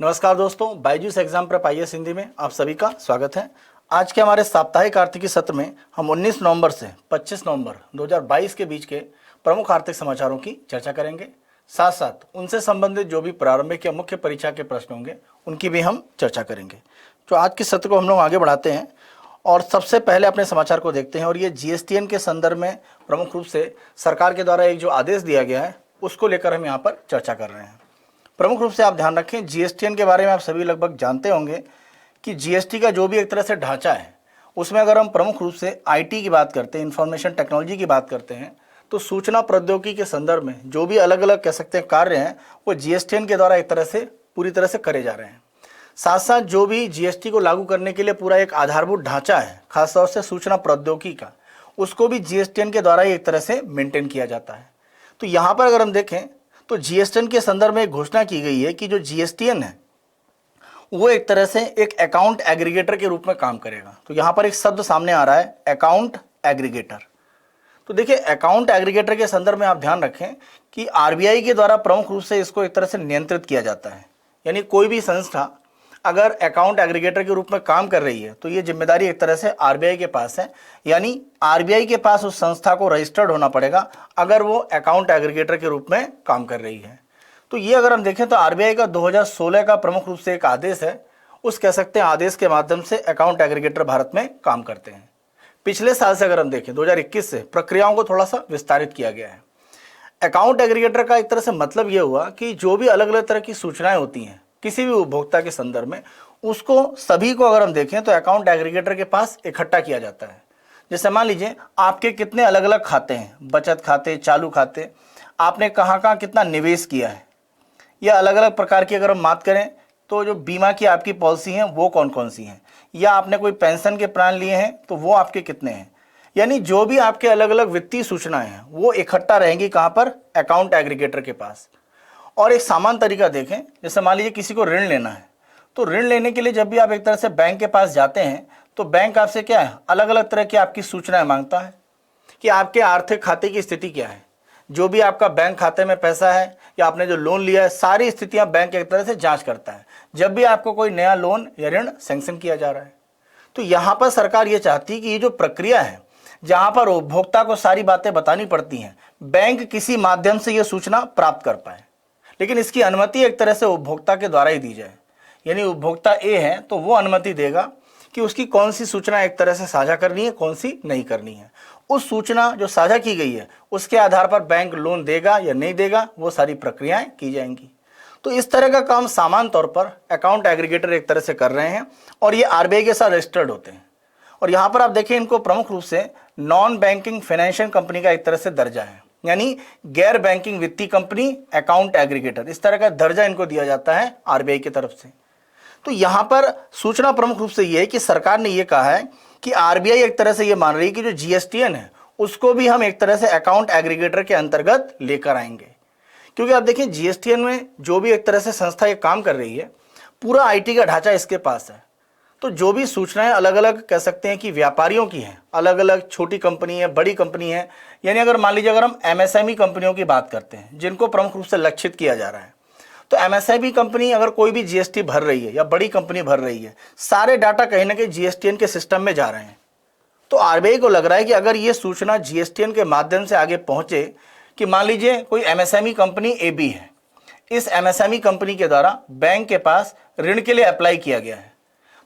नमस्कार दोस्तों, Byju's exam prep IAS Hindi में आप सभी का स्वागत है। आज के हमारे साप्ताहिक आर्थिकी सत्र में हम 19 नवंबर से 25 नवंबर 2022 के बीच के प्रमुख आर्थिक समाचारों की चर्चा करेंगे। साथ साथ उनसे संबंधित जो भी प्रारंभिक या मुख्य परीक्षा के प्रश्न होंगे उनकी भी हम चर्चा करेंगे। तो आज के सत्र को हम लोग आगे बढ़ाते हैं और सबसे पहले अपने समाचार को देखते हैं। और ये जीएसटीएन के संदर्भ में प्रमुख रूप से सरकार के द्वारा एक जो आदेश दिया गया है उसको लेकर हम यहाँ पर चर्चा कर रहे हैं। प्रमुख रूप से आप ध्यान रखें, जीएसटीएन के बारे में आप सभी लगभग जानते होंगे कि जीएसटी का जो भी एक तरह से ढांचा है उसमें अगर हम प्रमुख रूप से आईटी की बात करते हैं, इंफॉर्मेशन टेक्नोलॉजी की बात करते हैं, तो सूचना प्रौद्योगिकी के संदर्भ में जो भी अलग अलग कह सकते हैं कार्य हैं वो जीएसटीएन के द्वारा एक तरह से पूरी तरह से करे जा रहे हैं। साथ साथ जो भी जीएसटी को लागू करने के लिए पूरा एक आधारभूत ढांचा है खासतौर से सूचना प्रौद्योगिकी का, उसको भी जीएसटीएन के द्वारा ही एक तरह से मेंटेन किया जाता है। तो यहाँ पर अगर हम देखें तो जीएसटीएन के संदर्भ में एक घोषणा की गई है कि जो जीएसटीएन है वो एक तरह से एक अकाउंट एग्रीगेटर के रूप में काम करेगा। तो यहाँ पर एक शब्द सामने आ रहा है, अकाउंट एग्रीगेटर। तो देखिए, अकाउंट एग्रीगेटर के संदर्भ में आप ध्यान रखें कि आरबीआई के द्वारा प्रमुख रूप से इसको एक तरह से नियंत्रित किया जाता है। यानी कोई भी संस्था अगर अकाउंट एग्रीगेटर के रूप में काम कर रही है तो ये जिम्मेदारी एक तरह से आरबीआई के पास है। यानी आरबीआई के पास उस संस्था को रजिस्टर्ड होना पड़ेगा अगर वो अकाउंट एग्रीगेटर के रूप में काम कर रही है। तो ये अगर हम देखें तो आरबीआई का 2016 का प्रमुख रूप से एक आदेश है, उस कह सकते हैं आदेश के माध्यम से अकाउंट एग्रीगेटर भारत में काम करते हैं। पिछले साल से अगर हम देखें 2021 से प्रक्रियाओं को थोड़ा सा विस्तारित किया गया है। अकाउंट एग्रीगेटर का एक तरह से मतलब ये हुआ कि जो भी अलग अलग तरह की सूचनाएं होती हैं किसी भी उपभोक्ता के संदर्भ में, उसको सभी को अगर हम देखें तो अकाउंट एग्रीगेटर के पास इकट्ठा किया जाता है। जैसे मान लीजिए आपके कितने अलग अलग खाते हैं, बचत खाते, चालू खाते, आपने कहाँ कहाँ कितना निवेश किया है, या अलग अलग प्रकार की अगर हम बात करें तो जो बीमा की आपकी पॉलिसी हैं वो कौन कौन सी हैं, या आपने कोई पेंशन के प्लान लिए हैं तो वो आपके कितने हैं। यानी जो भी आपके अलग अलग वित्तीय सूचनाएं हैं वो इकट्ठा रहेंगी कहाँ पर, अकाउंट एग्रीगेटर के पास। और एक सामान्य तरीका देखें, जैसे मान लीजिए किसी को ऋण लेना है तो ऋण लेने के लिए जब भी आप एक तरह से बैंक के पास जाते हैं तो बैंक आपसे क्या है, अलग अलग तरह की आपकी सूचनाएं मांगता है कि आपके आर्थिक खाते की स्थिति क्या है, जो भी आपका बैंक खाते में पैसा है या आपने जो लोन लिया है, सारी स्थितियां बैंक एक तरह से जांच करता है जब भी आपको कोई नया लोन या ऋण सैंक्शन किया जा रहा है। तो यहाँ पर सरकार ये चाहती है कि ये जो प्रक्रिया है जहाँ पर उपभोक्ता को सारी बातें बतानी पड़ती हैं, बैंक किसी माध्यम से ये सूचना प्राप्त कर पाए, लेकिन इसकी अनुमति एक तरह से उपभोक्ता के द्वारा ही दी जाए। यानी उपभोक्ता ए है तो वो अनुमति देगा कि उसकी कौन सी सूचना एक तरह से साझा करनी है, कौन सी नहीं करनी है। उस सूचना जो साझा की गई है उसके आधार पर बैंक लोन देगा या नहीं देगा, वो सारी प्रक्रियाएं की जाएंगी। तो इस तरह का काम सामान्य तौर पर अकाउंट एग्रीगेटर एक तरह से कर रहे हैं और ये आरबीआई के साथ रजिस्टर्ड होते हैं। और यहाँ पर आप देखें, इनको प्रमुख रूप से नॉन बैंकिंग फाइनेंशियल कंपनी का एक तरह से दर्जा है, यानी गैर बैंकिंग वित्तीय कंपनी अकाउंट एग्रीगेटर, इस तरह का दर्जा इनको दिया जाता है आरबीआई की तरफ से। तो यहाँ पर सूचना प्रमुख रूप से ये है कि सरकार ने ये कहा है कि आरबीआई एक तरह से ये मान रही है कि जो जीएसटीएन है उसको भी हम एक तरह से अकाउंट एग्रीगेटर के अंतर्गत लेकर आएंगे। क्योंकि आप देखिए, जीएसटीएन में जो भी एक तरह से संस्था ये काम कर रही है, पूरा आईटी का ढांचा इसके पास है। तो जो भी सूचनाएं अलग अलग कह सकते हैं कि व्यापारियों की हैं, अलग अलग छोटी कंपनी है, बड़ी कंपनी है, यानी अगर मान लीजिए अगर हम एमएसएमई कंपनियों की बात करते हैं जिनको प्रमुख रूप से लक्षित किया जा रहा है, तो एमएसएमई कंपनी अगर कोई भी जीएसटी भर रही है या बड़ी कंपनी भर रही है, सारे डाटा कहीं ना कहीं जीएसटीएन के सिस्टम में जा रहे हैं। तो आरबीआई को लग रहा है कि अगर ये सूचना जीएसटीएन के माध्यम से आगे पहुंचे कि मान लीजिए कोई एमएसएमई कंपनी एबी है, इस एमएसएमई कंपनी के द्वारा बैंक के पास ऋण के लिए अप्लाई किया गया है,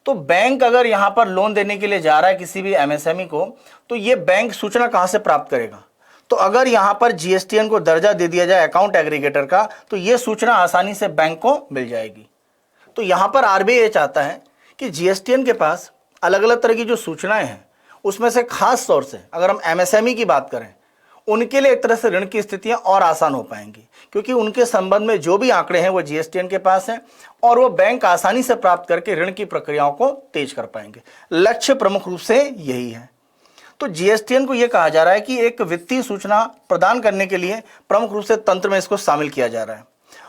तो बैंक अगर यहाँ पर लोन देने के लिए जा रहा है किसी भी एमएसएमई को, तो ये बैंक सूचना कहाँ से प्राप्त करेगा। तो अगर यहाँ पर जीएसटीएन को दर्जा दे दिया जाए अकाउंट एग्रीगेटर का, तो ये सूचना आसानी से बैंक को मिल जाएगी। तो यहाँ पर आरबीआई ये चाहता है कि जीएसटीएन के पास अलग अलग तरह की जो सूचनाएं हैं उसमें से खास तौर से अगर हम एमएसएमई की बात करें, उनके लिए एक तरह से ऋण की स्थितियां और आसान हो पाएंगी, क्योंकि उनके संबंध में जो भी आंकड़े हैं वो जीएसटीएन के पास हैं और वो बैंक आसानी से प्राप्त करके ऋण की प्रक्रियाओं को तेज कर पाएंगे। लक्ष्य प्रमुख रूप से यही है। तो जीएसटीएन को यह कहा जा रहा है कि एक वित्तीय सूचना प्रदान करने के लिए प्रमुख रूप से तंत्र में इसको शामिल किया जा रहा है।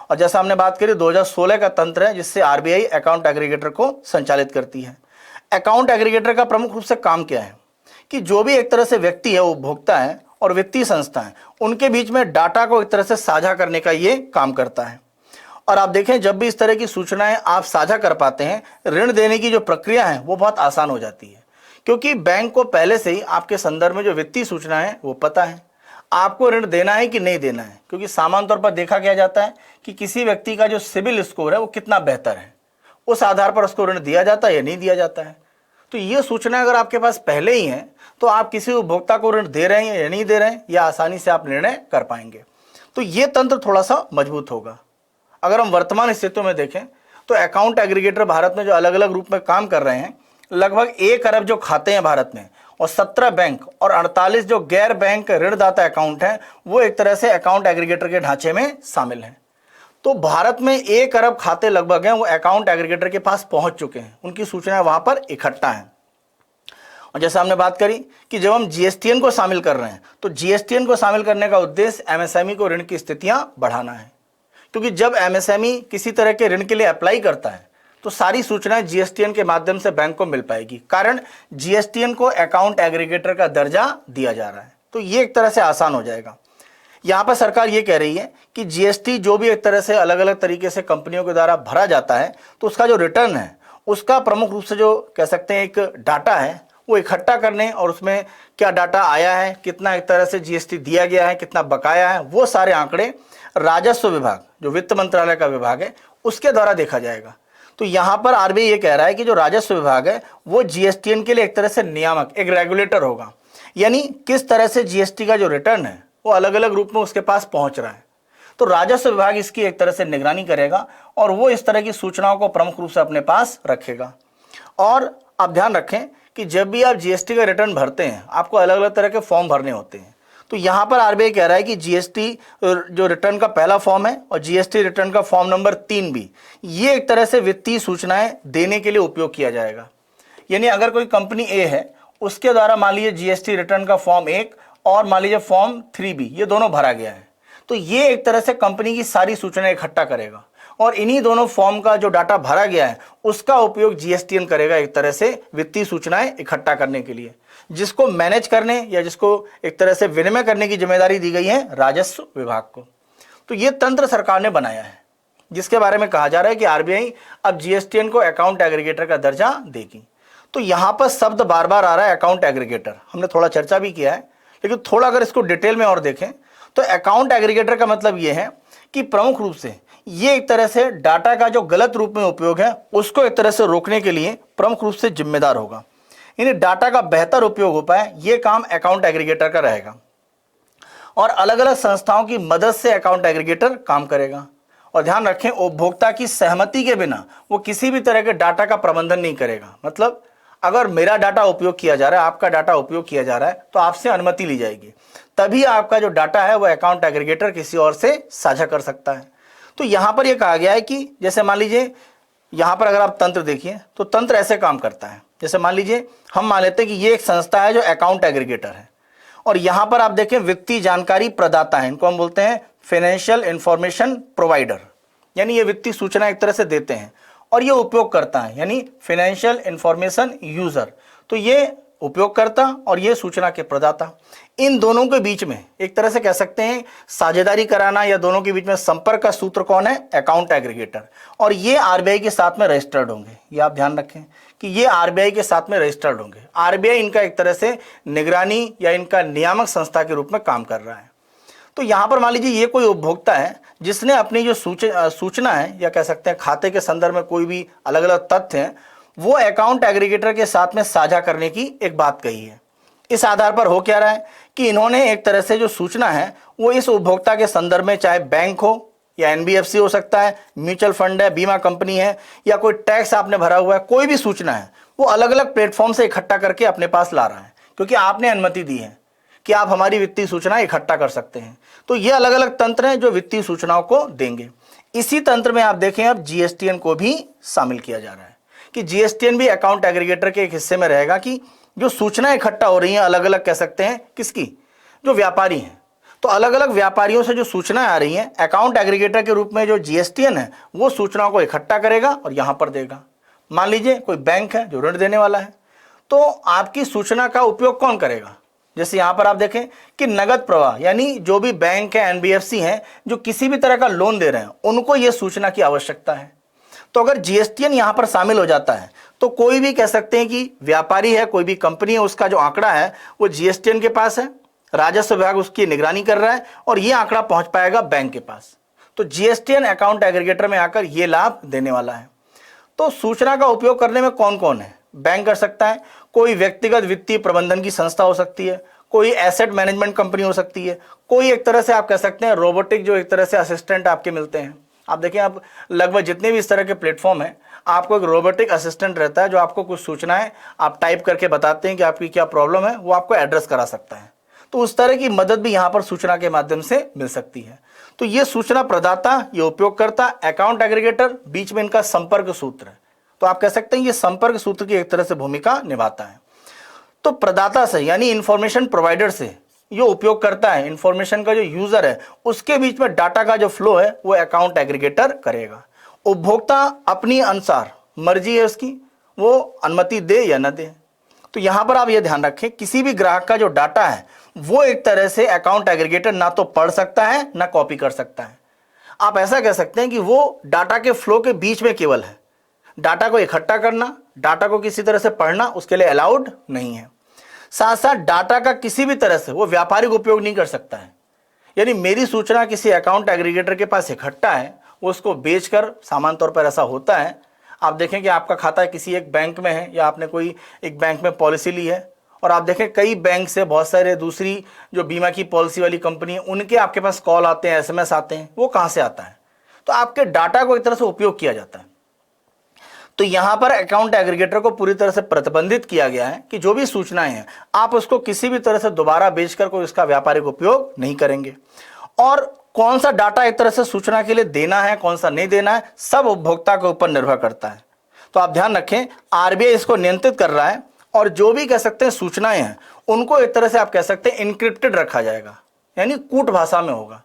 और जैसा हमने बात करी, 2016 का तंत्र है जिससे आरबीआई अकाउंट एग्रीगेटर को संचालित करती है। अकाउंट एग्रीगेटर का प्रमुख रूप से काम क्या है कि जो भी एक तरह से व्यक्ति है, उपभोक्ता है और वित्तीय संस्था है, उनके बीच में डाटा को एक तरह से साझा करने का ये काम करता है। और आप देखें जब भी इस तरह की सूचनाएं आप साझा कर पाते हैं, ऋण देने की जो प्रक्रिया है वो बहुत आसान हो जाती है, क्योंकि बैंक को पहले से ही आपके संदर्भ में जो वित्तीय सूचना है वो पता है आपको ऋण देना है कि नहीं देना है। क्योंकि सामान्य तौर पर देखा क्या जाता है कि किसी व्यक्ति का जो सिबिल स्कोर है वो कितना बेहतर है, उस आधार पर उसको ऋण दिया जाता है या नहीं दिया जाता है। तो ये सूचना अगर आपके पास पहले ही है तो आप किसी उपभोक्ता को ऋण दे रहे हैं या नहीं दे रहे हैं, या आसानी से आप निर्णय कर पाएंगे। तो ये तंत्र थोड़ा सा मजबूत होगा। अगर हम वर्तमान स्थितियों में देखें तो अकाउंट एग्रीगेटर भारत में जो अलग अलग रूप में काम कर रहे हैं, लगभग 1 अरब जो खाते हैं भारत में, और 17 बैंक और 48 जो गैर बैंक ऋणदाता अकाउंट हैं, वो एक तरह से अकाउंट एग्रीगेटर के ढांचे में शामिल हैं। तो भारत में 1 अरब खाते लगभग हैं, वो अकाउंट एग्रीगेटर के पास पहुंच चुके हैं, उनकी सूचनाएं वहां पर इकट्ठा हैं। और जैसे हमने बात करी कि जब हम जीएसटीएन को शामिल कर रहे हैं तो जीएसटीएन को शामिल करने का उद्देश्य एमएसएमई को ऋण की स्थितियां बढ़ाना है, क्योंकि जब एमएसएमई किसी तरह के ऋण के लिए अप्लाई करता है तो सारी सूचनाएं जीएसटीएन के माध्यम से बैंक को मिल पाएगी, कारण जीएसटीएन को अकाउंट एग्रीगेटर का दर्जा दिया जा रहा है। तो ये एक तरह से आसान हो जाएगा। यहाँ पर सरकार ये कह रही है कि जीएसटी जो भी एक तरह से अलग अलग तरीके से कंपनियों के द्वारा भरा जाता है, तो उसका जो रिटर्न है उसका प्रमुख रूप से जो कह सकते हैं एक डाटा है वो इकट्ठा करने, और उसमें क्या डाटा आया है, कितना एक तरह से जीएसटी दिया गया है, कितना बकाया है, वो सारे आंकड़े राजस्व विभाग जो वित्त मंत्रालय का विभाग है उसके द्वारा देखा जाएगा। तो यहाँ पर आरबीआई ये कह रहा है कि जो राजस्व विभाग है वो जीएसटीएन के लिए एक तरह से नियामक, एक रेगुलेटर होगा, यानी किस तरह से जीएसटी का जो रिटर्न है वो अलग अलग रूप में उसके पास पहुंच रहा है। तो राजस्व विभाग इसकी एक तरह से निगरानी करेगा और वो इस तरह की सूचनाओं को प्रमुख रूप से अपने पास रखेगा। और आप ध्यान रखें कि जब भी आप जीएसटी का रिटर्न भरते हैं आपको अलग अलग तरह के फॉर्म भरने होते हैं। तो यहाँ पर आरबीआई कह रहा है कि जीएसटी जो रिटर्न का पहला फॉर्म है और जीएसटी रिटर्न का फॉर्म नंबर 3 भी, ये एक तरह से वित्तीय सूचनाएं देने के लिए उपयोग किया जाएगा। यानी अगर कोई कंपनी ए है उसके द्वारा मान लीजिए जीएसटी रिटर्न का फॉर्म 1 और मान लीजिए फॉर्म 3 भी, ये दोनों भरा गया है, तो ये एक तरह से कंपनी की सारी सूचनाएं इकट्ठा करेगा और इन्हीं दोनों फॉर्म का जो डाटा भरा गया है उसका उपयोग जीएसटीएन करेगा एक तरह से वित्तीय सूचनाएं इकट्ठा करने के लिए, जिसको मैनेज करने या जिसको एक तरह से विनिमय करने की जिम्मेदारी दी गई है राजस्व विभाग को। तो ये तंत्र सरकार ने बनाया है, जिसके बारे में कहा जा रहा है कि आरबीआई अब जीएसटीएन को अकाउंट एग्रीगेटर का दर्जा देगी। तो यहाँ पर शब्द बार बार आ रहा है अकाउंट एग्रीगेटर, हमने थोड़ा चर्चा भी किया है, लेकिन थोड़ा अगर इसको डिटेल में और देखें तो अकाउंट एग्रीगेटर का मतलब ये है कि प्रमुख रूप से ये एक तरह से डाटा का जो गलत रूप में उपयोग है उसको एक तरह से रोकने के लिए प्रमुख रूप से जिम्मेदार होगा। यानी डाटा का बेहतर उपयोग हो पाए ये काम अकाउंट एग्रीगेटर का रहेगा, और अलग अलग संस्थाओं की मदद से अकाउंट एग्रीगेटर काम करेगा। और ध्यान रखें, उपभोक्ता की सहमति के बिना वो किसी भी तरह के डाटा का प्रबंधन नहीं करेगा। मतलब अगर मेरा डाटा उपयोग किया जा रहा है, आपका डाटा उपयोग किया जा रहा है, तो आपसे अनुमति ली जाएगी, तभी आपका जो डाटा है वो अकाउंट एग्रीगेटर किसी और से साझा कर सकता है। तो यहाँ पर यह कहा गया है कि जैसे मान लीजिए यहाँ पर अगर आप तंत्र देखिए तो तंत्र ऐसे काम करता है। जैसे मान लीजिए हम मान लेते हैं कि ये एक संस्था है जो अकाउंट एग्रीगेटर है, और यहाँ पर आप देखें वित्तीय जानकारी प्रदाता है, इनको हम बोलते हैं फाइनेंशियल इंफॉर्मेशन प्रोवाइडर, यानी ये वित्तीय सूचना एक तरह से देते हैं, और ये उपयोग करता है यानी फाइनेंशियल इंफॉर्मेशन यूजर। तो ये उपयोगकर्ता और ये सूचना के प्रदाता, इन दोनों के बीच में एक तरह से कह सकते हैं साझेदारी कराना, या दोनों के बीच में संपर्क का सूत्र कौन है? Account aggregator. और ये आरबीआई के साथ में रजिस्टर्ड होंगे, ये आप ध्यान रखें कि ये आरबीआई के साथ में रजिस्टर्ड होंगे। आरबीआई इनका एक तरह से निगरानी या इनका नियामक संस्था के रूप में काम कर रहा है। तो यहाँ पर मान लीजिए ये कोई उपभोक्ता है जिसने अपनी जो सूचना है या कह सकते हैं खाते के संदर्भ में कोई भी अलग अलग तथ्य हैं वो अकाउंट एग्रीगेटर के साथ में साझा करने की एक बात कही है। इस आधार पर हो क्या रहा है कि इन्होंने एक तरह से जो सूचना है वो इस उपभोक्ता के संदर्भ में, चाहे बैंक हो या एनबीएफसी हो सकता है, म्यूचुअल फंड है, बीमा कंपनी है, या कोई टैक्स आपने भरा हुआ है, कोई भी सूचना है वो अलग अलग प्लेटफॉर्म से इकट्ठा करके अपने पास ला रहा है, क्योंकि आपने अनुमति दी है कि आप हमारी वित्तीय सूचना इकट्ठा कर सकते हैं। तो ये अलग अलग तंत्र हैं जो वित्तीय सूचनाओं को देंगे। इसी तंत्र में आप देखें अब जीएसटीएन को भी शामिल किया जा रहा है कि जीएसटीएन भी अकाउंट एग्रीगेटर के एक हिस्से में रहेगा कि जो सूचना इकट्ठा हो रही हैं अलग अलग कह सकते हैं किसकी, जो व्यापारी हैं। तो अलग अलग व्यापारियों से जो सूचनाएं आ रही हैं अकाउंट एग्रीगेटर के रूप में जो जीएसटीएन है वो सूचनाओं को इकट्ठा करेगा और यहां पर देगा। मान लीजिए कोई बैंक है जो ऋण देने वाला है, तो आपकी सूचना का उपयोग कौन करेगा? जैसे यहाँ पर आप देखें कि नगद प्रवाह, यानी जो भी बैंक है, एनबीएफसी हैं, जो किसी भी तरह का लोन दे रहे हैं, उनको यह सूचना की आवश्यकता है। तो अगर जीएसटीएन यहाँ पर शामिल हो जाता है तो कोई भी कह सकते हैं कि व्यापारी है, कोई भी कंपनी है, उसका जो आंकड़ा है वो जीएसटीएन के पास है, राजस्व विभाग उसकी निगरानी कर रहा है और ये आंकड़ा पहुंच पाएगा बैंक के पास। तो जीएसटीएन अकाउंट एग्रीगेटर में आकर ये लाभ देने वाला है। तो सूचना का उपयोग करने में कौन कौन है? बैंक कर सकता है, कोई व्यक्तिगत वित्तीय प्रबंधन की संस्था हो सकती है, कोई एसेट मैनेजमेंट कंपनी हो सकती है, कोई एक तरह से आप कह सकते हैं रोबोटिक जो एक तरह से असिस्टेंट आपके मिलते हैं। आप देखें, आप लगभग जितने भी इस तरह के प्लेटफॉर्म हैं, आपको एक रोबोटिक असिस्टेंट रहता है जो आपको कुछ सूचनाएं आप टाइप करके बताते हैं कि आपकी क्या प्रॉब्लम है, वो आपको एड्रेस करा सकता है। तो उस तरह की मदद भी यहाँ पर सूचना के माध्यम से मिल सकती है। तो ये सूचना प्रदाता, ये उपयोगकर्ता, अकाउंट एग्रीगेटर, बीच में इनका संपर्क सूत्र है। तो आप कह सकते हैं ये संपर्क सूत्र की एक तरह से भूमिका निभाता है। तो प्रदाता से यानी इंफॉर्मेशन प्रोवाइडर से ये उपयोग करता है, इंफॉर्मेशन का जो यूजर है उसके बीच में डाटा का जो फ्लो है वो अकाउंट एग्रीगेटर करेगा। उपभोक्ता अपनी अनुसार मर्जी है उसकी, वो अनुमति दे या न दे। तो यहां पर आप ये ध्यान रखें, किसी भी ग्राहक का जो डाटा है वो एक तरह से अकाउंट एग्रीगेटर ना तो पढ़ सकता है ना कॉपी कर सकता है। आप ऐसा कह सकते हैं कि वो डाटा के फ्लो के बीच में केवल है। डाटा को इकट्ठा करना, डाटा को किसी तरह से पढ़ना उसके लिए अलाउड नहीं है। साथ साथ डाटा का किसी भी तरह से वो व्यापारिक उपयोग नहीं कर सकता है। यानी मेरी सूचना किसी अकाउंट एग्रीगेटर के पास इकट्ठा है, वो उसको बेचकर, सामान्य तौर पर ऐसा होता है, आप देखें कि आपका खाता किसी एक बैंक में है या आपने कोई एक बैंक में पॉलिसी ली है और आप देखें कई बैंक से बहुत सारे दूसरी जो बीमा की पॉलिसी वाली कंपनी है उनके आपके पास कॉल आते हैं, एसएमएस आते हैं। वो कहाँ से आता है? तो आपके डाटा को एक तरह से उपयोग किया जाता है। तो यहां पर अकाउंट एग्रीगेटर को पूरी तरह से प्रतिबंधित किया गया है कि जो भी सूचनाएं हैं आप उसको किसी भी तरह से दोबारा बेचकर कोई उसका व्यापारिक उपयोग नहीं करेंगे। और कौन सा डाटा एक तरह से सूचना के लिए देना है, कौन सा नहीं देना है, सब उपभोक्ता के ऊपर निर्भर करता है। तो आप ध्यान रखें, आरबीआई इसको नियंत्रित कर रहा है और जो भी कह सकते हैं सूचनाएं हैं उनको एक तरह से आप कह सकते हैं इनक्रिप्टेड रखा जाएगा, यानी कूट भाषा में होगा।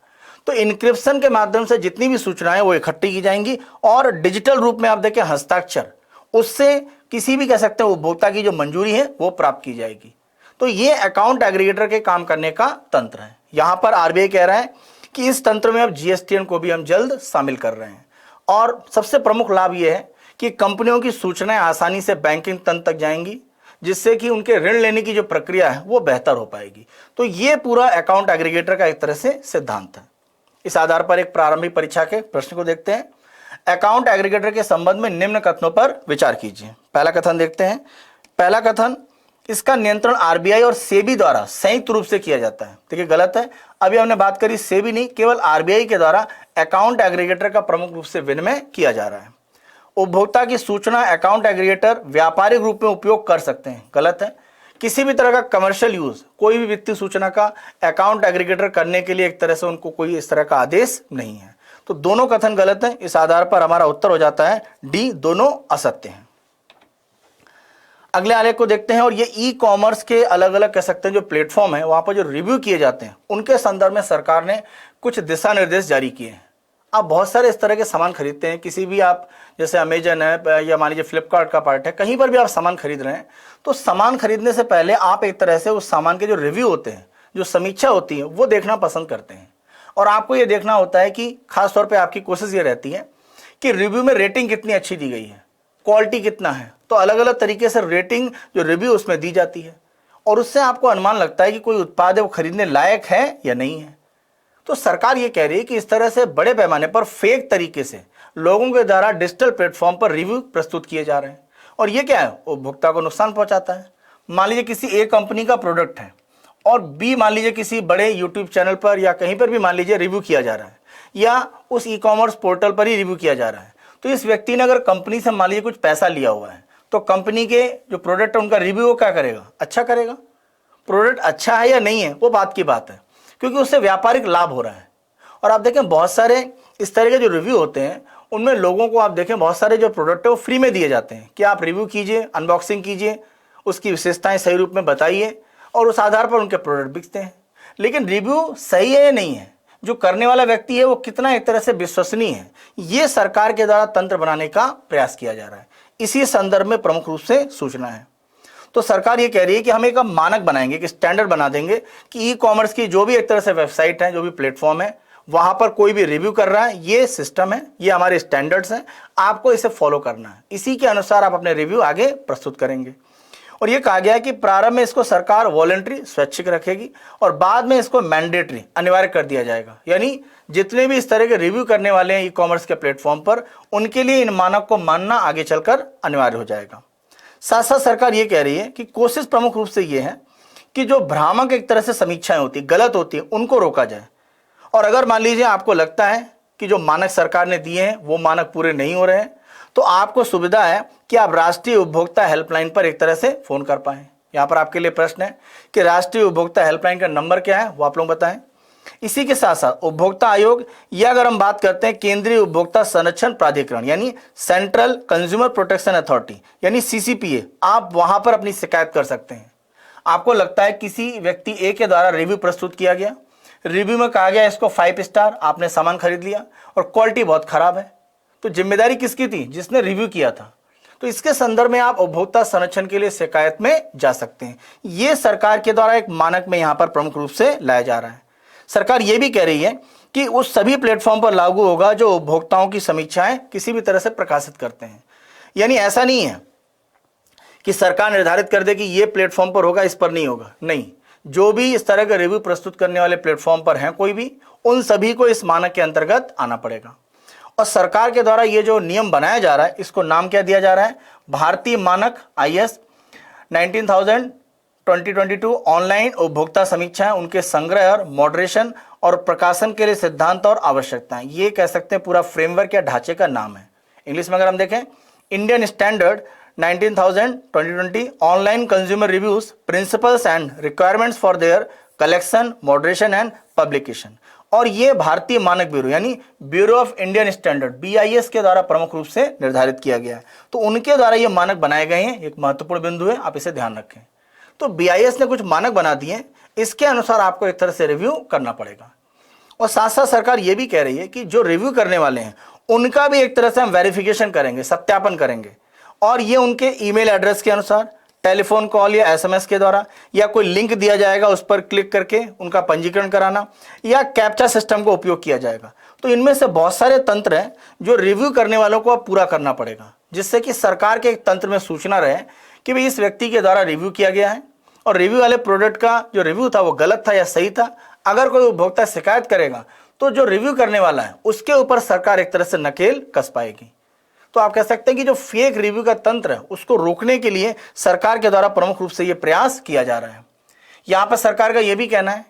तो इनक्रिप्शन के माध्यम से जितनी भी सूचनाएं वो इकट्ठी की जाएंगी और डिजिटल रूप में आप देखें हस्ताक्षर, उससे किसी भी कह सकते हैं उपभोक्ता की जो मंजूरी है वो प्राप्त की जाएगी। तो ये अकाउंट एग्रीगेटर के काम करने का तंत्र है। यहां पर आरबीआई कह रहा है कि इस तंत्र में अब जीएसटीएन को भी हम जल्द शामिल कर रहे हैं। और सबसे प्रमुख लाभ यह है कि कंपनियों की सूचनाएं आसानी से बैंकिंग तंत्र तक जाएंगी, जिससे कि उनके ऋण लेने की जो प्रक्रिया है वो बेहतर हो पाएगी। तो ये पूरा अकाउंट एग्रीगेटर का एक तरह से सिद्धांत है। इस आधार पर एक प्रारंभिक परीक्षा के प्रश्न को देखते हैं। अकाउंट एग्रीगेटर के संबंध में निम्न कथनों पर विचार कीजिए। पहला कथन देखते हैं। पहला कथन, इसका नियंत्रण आरबीआई और सेबी द्वारा संयुक्त रूप से किया जाता है। देखिए गलत है, अभी हमने बात करी सेबी नहीं, केवल आरबीआई के द्वारा अकाउंट एग्रीगेटर का प्रमुख रूप से विनिमय किया जा रहा है। उपभोक्ता की सूचना अकाउंट एग्रीगेटर व्यापारिक रूप में उपयोग कर सकते हैं। गलत है, किसी भी तरह का कमर्शियल यूज, कोई भी वित्तीय सूचना का अकाउंट एग्रीगेटर करने के लिए एक तरह से उनको कोई इस तरह का आदेश नहीं है। तो दोनों कथन गलत हैं। इस आधार पर हमारा उत्तर हो जाता है डी, दोनों असत्य हैं। अगले आलेख को देखते हैं और ये ई कॉमर्स के अलग अलग कह सकते हैं जो प्लेटफॉर्म है वहां पर जो रिव्यू किए जाते हैं उनके संदर्भ में सरकार ने कुछ दिशा निर्देश जारी किए हैं। आप बहुत सारे इस तरह के सामान खरीदते हैं, किसी भी आप जैसे अमेजन है या मान लीजिए फ्लिपकार्ट का पार्ट है, कहीं पर भी आप सामान खरीद रहे हैं तो सामान खरीदने से पहले आप एक तरह से उस सामान के जो रिव्यू होते हैं, जो समीक्षा होती है, वो देखना पसंद करते हैं। और आपको ये देखना होता है कि खासतौर पर आपकी कोशिश ये रहती है कि रिव्यू में रेटिंग कितनी अच्छी दी गई है, क्वालिटी कितना है। तो अलग अलग तरीके से रेटिंग जो रिव्यू उसमें दी जाती है और उससे आपको अनुमान लगता है कि कोई उत्पाद है वो खरीदने लायक है या नहीं है। तो सरकार ये कह रही है कि इस तरह से बड़े पैमाने पर फेक तरीके से लोगों के द्वारा डिजिटल प्लेटफॉर्म पर रिव्यू प्रस्तुत किए जा रहे हैं और ये क्या है, उपभोक्ता को नुकसान पहुंचाता है। मान लीजिए किसी ए कंपनी का प्रोडक्ट है और बी मान लीजिए किसी बड़े यूट्यूब चैनल पर या कहीं पर भी मान लीजिए रिव्यू किया जा रहा है या उस ई कॉमर्स पोर्टल पर ही रिव्यू किया जा रहा है। तो इस व्यक्ति ने अगर कंपनी से मान लीजिए कुछ पैसा लिया हुआ है तो कंपनी के जो प्रोडक्ट है उनका रिव्यू वो क्या करेगा, अच्छा करेगा। प्रोडक्ट अच्छा है या नहीं है वो बात की बात है, क्योंकि उससे व्यापारिक लाभ हो रहा है। और आप देखें बहुत सारे इस तरह के जो रिव्यू होते हैं उनमें लोगों को आप देखें बहुत सारे जो प्रोडक्ट है वो फ्री में दिए जाते हैं कि आप रिव्यू कीजिए, अनबॉक्सिंग कीजिए, उसकी विशेषताएं सही रूप में बताइए और उस आधार पर उनके प्रोडक्ट बिकते हैं। लेकिन रिव्यू सही है या नहीं है, जो करने वाला व्यक्ति है वो कितना एक तरह से विश्वसनीय है, ये सरकार के द्वारा तंत्र बनाने का प्रयास किया जा रहा है। इसी संदर्भ में प्रमुख रूप से सूचना है। तो सरकार ये कह रही है कि हम एक मानक बनाएंगे, एक स्टैंडर्ड बना देंगे कि ई कॉमर्स की जो भी एक तरह से वेबसाइट है, जो भी प्लेटफॉर्म है, वहां पर कोई भी रिव्यू कर रहा है, ये सिस्टम है, ये हमारे स्टैंडर्ड्स हैं, आपको इसे फॉलो करना है, इसी के अनुसार आप अपने रिव्यू आगे प्रस्तुत करेंगे। और ये कहा गया है कि प्रारंभ में इसको सरकार वॉलंटरी स्वैच्छिक रखेगी और बाद में इसको मैंडेटरी अनिवार्य कर दिया जाएगा। यानी जितने भी इस तरह के रिव्यू करने वाले हैं ई कॉमर्स के प्लेटफॉर्म पर, उनके लिए इन मानक को मानना आगे चलकर अनिवार्य हो जाएगा। साथ साथ सरकार ये कह रही है कि कोशिश प्रमुख रूप से ये है कि जो भ्रामक एक तरह से समीक्षाएं होती, गलत होती है, उनको रोका जाए। और अगर मान लीजिए आपको लगता है कि जो मानक सरकार ने दिए हैं वो मानक पूरे नहीं हो रहे हैं, तो आपको सुविधा है कि आप राष्ट्रीय उपभोक्ता हेल्पलाइन पर एक तरह से फोन कर पाएं। यहां पर आपके लिए प्रश्न है कि राष्ट्रीय उपभोक्ता हेल्पलाइन का नंबर क्या है, वो आप लोग बताएं। इसी के साथ साथ उपभोक्ता आयोग, या अगर हम बात करते हैं केंद्रीय उपभोक्ता संरक्षण प्राधिकरण यानी सेंट्रल कंज्यूमर प्रोटेक्शन अथॉरिटी यानी सीसीपीए, आप वहां पर अपनी शिकायत कर सकते हैं। आपको लगता है किसी व्यक्ति ए के द्वारा रिव्यू प्रस्तुत किया गया, रिव्यू में कहा गया इसको 5 स्टार, आपने सामान खरीद लिया और क्वालिटी बहुत खराब है, तो जिम्मेदारी किसकी थी? जिसने रिव्यू किया था। तो इसके संदर्भ में आप उपभोक्ता संरक्षण के लिए शिकायत में जा सकते हैं। यह सरकार के द्वारा एक मानक में यहां पर प्रमुख रूप से लाया जा रहा है। सरकार यह भी कह रही है कि उस सभी प्लेटफॉर्म पर लागू होगा जो उपभोक्ताओं की समीक्षाएं किसी भी तरह से प्रकाशित करते हैं। यानी ऐसा नहीं है कि सरकार निर्धारित कर दे कि यह प्लेटफॉर्म पर होगा, इस पर नहीं होगा। नहीं, जो भी इस तरह के रिव्यू प्रस्तुत करने वाले प्लेटफॉर्म पर हैं कोई भी, उन सभी को इस मानक के अंतर्गत आना पड़ेगा। और सरकार के द्वारा ये जो नियम बनाया जा रहा है, इसको नाम क्या दिया जा रहा है? भारतीय मानक IS 19000/2022 ऑनलाइन उपभोक्ता समीक्षाएं, उनके संग्रह और मॉडरेशन और प्रकाशन के लिए सिद्धांत और आवश्यकताएं। ये कह सकते हैं पूरा फ्रेमवर्क या ढांचे का नाम है। इंग्लिश में अगर हम देखें, Indian standard 19000/2020 online consumer reviews principles and requirements for their collection, moderation and publication. और ये भारतीय मानक ब्यूरो यानी bureau of Indian standard BIS के द्वारा प्रमुख रूप से निर्धारित किया गया है। तो उनके द्वारा ये मानक बनाए गए हैं। एक महत्वपूर्ण बिंदु है, आप इसे ध्यान रखें। तो BIS ने कुछ मानक बना दिए, इसके अनुसार आपको एक तरह से रिव्यू करना पड़ेगा। और साथ साथ सरकार ये भी कह रही है कि जो रिव्यू करने वाले हैं उनका भी एक तरह से हम वेरिफिकेशन करेंगे, सत्यापन करेंगे। और ये उनके ईमेल एड्रेस के अनुसार, टेलीफोन कॉल या SMS के द्वारा, या कोई लिंक दिया जाएगा उस पर क्लिक करके उनका पंजीकरण कराना, या कैप्चा सिस्टम का उपयोग किया जाएगा। तो इनमें से बहुत सारे तंत्र हैं जो रिव्यू करने वालों को अब पूरा करना पड़ेगा, जिससे कि सरकार के एक तंत्र में सूचना रहे कि भाई इस व्यक्ति के द्वारा रिव्यू किया गया है और रिव्यू वाले प्रोडक्ट का जो रिव्यू था वो गलत था या सही था। अगर कोई उपभोक्ता शिकायत करेगा तो जो रिव्यू करने वाला है उसके ऊपर सरकार एक तरह से नकेल कस पाएगी। तो आप कह सकते हैं कि जो फेक रिव्यू का तंत्र है उसको रोकने के लिए सरकार के द्वारा प्रमुख रूप से यह प्रयास किया जा रहा है। यहां पर सरकार का यह भी कहना है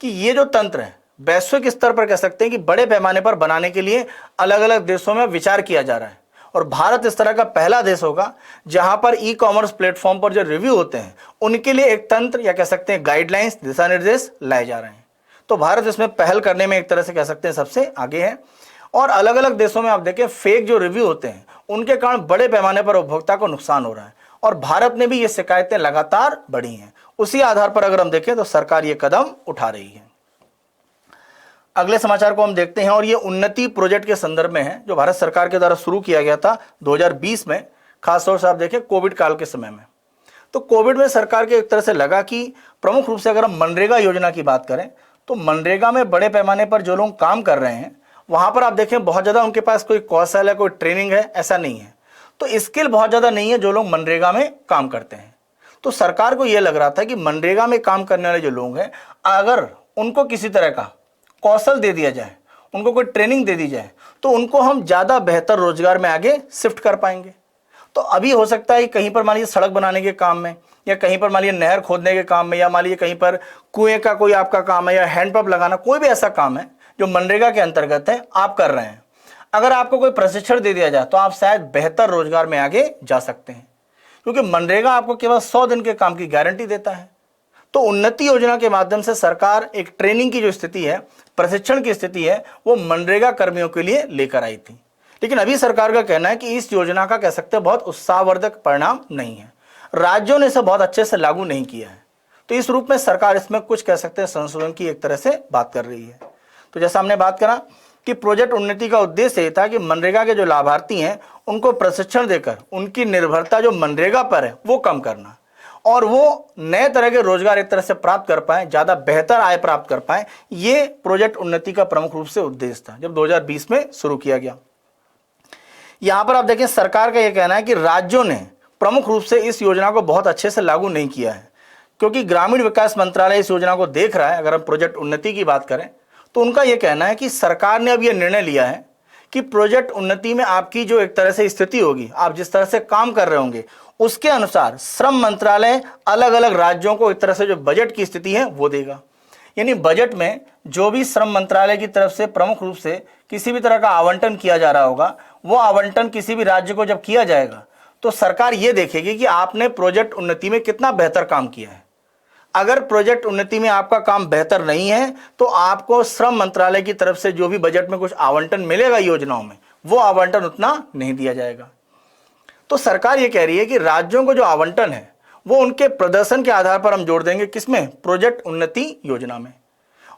कि ये जो तंत्र है वैश्विक स्तर पर कह सकते हैं कि बड़े पैमाने पर बनाने के लिए अलग अलग देशों में विचार किया जा रहा है। और भारत इस तरह का पहला देश होगा जहां पर ई कॉमर्स प्लेटफॉर्म पर जो रिव्यू होते हैं उनके लिए एक तंत्र या कह सकते हैं गाइडलाइंस, दिशा निर्देश लाए जा रहे हैं। तो भारत इसमें पहल करने में एक तरह से कह सकते हैं सबसे आगे है। और अलग अलग देशों में आप देखें फेक जो रिव्यू होते हैं उनके कारण बड़े पैमाने पर उपभोक्ता को नुकसान हो रहा है। और भारत में भी ये शिकायतें लगातार बढ़ी हैं। उसी आधार पर अगर हम देखें तो सरकार ये कदम उठा रही है। अगले समाचार को हम देखते हैं और ये उन्नति प्रोजेक्ट के संदर्भ में है जो भारत सरकार के द्वारा शुरू किया गया था 2020 में, खासतौर से आप देखें कोविड काल के समय में। तो कोविड में सरकार के एक तरह से लगा कि प्रमुख रूप से अगर हम मनरेगा योजना की बात करें तो मनरेगा में बड़े पैमाने पर जो लोग काम कर रहे हैं वहां पर आप देखें बहुत ज्यादा उनके पास कोई कौशल है, कोई ट्रेनिंग है, ऐसा नहीं है। तो स्किल बहुत ज्यादा नहीं है जो लोग मनरेगा में काम करते हैं। तो सरकार को यह लग रहा था कि मनरेगा में काम करने वाले जो लोग हैं अगर उनको किसी तरह का कौशल दे दिया जाए, उनको कोई ट्रेनिंग दे दी जाए, तो उनको हम ज्यादा बेहतर रोजगार में आगे शिफ्ट कर पाएंगे। तो अभी हो सकता है कहीं पर मान लीजिए सड़क बनाने के काम में, या कहीं पर मान लीजिए नहर खोदने के काम में, या मान लीजिए कहीं पर कुएं का कोई आपका काम है, या हैंडपंप लगाना, कोई भी ऐसा काम है जो मनरेगा के अंतर्गत है आप कर रहे हैं। अगर आपको कोई प्रशिक्षण दे दिया जाए तो आप शायद बेहतर रोजगार में आगे जा सकते हैं, क्योंकि मनरेगा आपको केवल 100 दिन के काम की गारंटी देता है। तो उन्नति योजना के माध्यम से सरकार एक ट्रेनिंग की जो स्थिति है, प्रशिक्षण की स्थिति है, वो मनरेगा कर्मियों के लिए लेकर आई थी। लेकिन अभी सरकार का कहना है कि इस योजना का कह सकते हैं बहुत उत्साहवर्धक परिणाम नहीं है, राज्यों ने इसे बहुत अच्छे से लागू नहीं किया है। तो इस रूप में सरकार इसमें कुछ कह सकते हैं संशोधन की एक तरह से बात कर रही है। तो जैसा हमने बात करा कि प्रोजेक्ट उन्नति का उद्देश्य ये था कि मनरेगा के जो लाभार्थी हैं उनको प्रशिक्षण देकर उनकी निर्भरता जो मनरेगा पर है वो कम करना, और वो नए तरह के रोजगार एक तरह से प्राप्त कर पाए, ज़्यादा बेहतर आय प्राप्त कर पाए। ये प्रोजेक्ट उन्नति का प्रमुख रूप से उद्देश्य था जब 2020 में शुरू किया गया। यहाँ पर आप देखें, सरकार का यह कहना है कि राज्यों ने प्रमुख रूप से इस योजना को बहुत अच्छे से लागू नहीं किया है, क्योंकि ग्रामीण विकास मंत्रालय इस योजना को देख रहा है। अगर हम प्रोजेक्ट उन्नति की बात करें तो उनका यह कहना है कि सरकार ने अब यह निर्णय लिया है कि प्रोजेक्ट उन्नति में आपकी जो एक तरह से स्थिति होगी, आप जिस तरह से काम कर रहे होंगे, उसके अनुसार श्रम मंत्रालय अलग अलग राज्यों को एक तरह से जो बजट की स्थिति है वो देगा। यानी बजट में जो भी श्रम मंत्रालय की तरफ से प्रमुख रूप से किसी भी तरह का आवंटन किया जा रहा होगा, वो आवंटन किसी भी राज्य को जब किया जाएगा तो सरकार ये देखेगी कि आपने प्रोजेक्ट उन्नति में कितना बेहतर काम किया है। अगर प्रोजेक्ट उन्नति में आपका काम बेहतर नहीं है तो आपको श्रम मंत्रालय की तरफ से जो भी बजट में कुछ आवंटन मिलेगा योजनाओं में, वो आवंटन उतना नहीं दिया जाएगा। तो सरकार ये कह रही है कि राज्यों को जो आवंटन है वो उनके प्रदर्शन के आधार पर हम जोड़ देंगे, किसमें? प्रोजेक्ट उन्नति योजना में।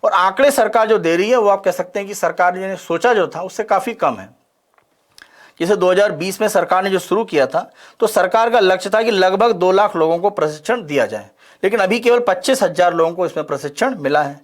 और आंकड़े सरकार जो दे रही है वो आप कह सकते हैं कि सरकार ने सोचा जो था उससे काफी कम है। जैसे 2020 में सरकार ने जो शुरू किया था तो सरकार का लक्ष्य था कि लगभग 2 लाख लोगों को प्रशिक्षण दिया जाए, लेकिन अभी केवल 25,000 लोगों को इसमें प्रशिक्षण मिला है।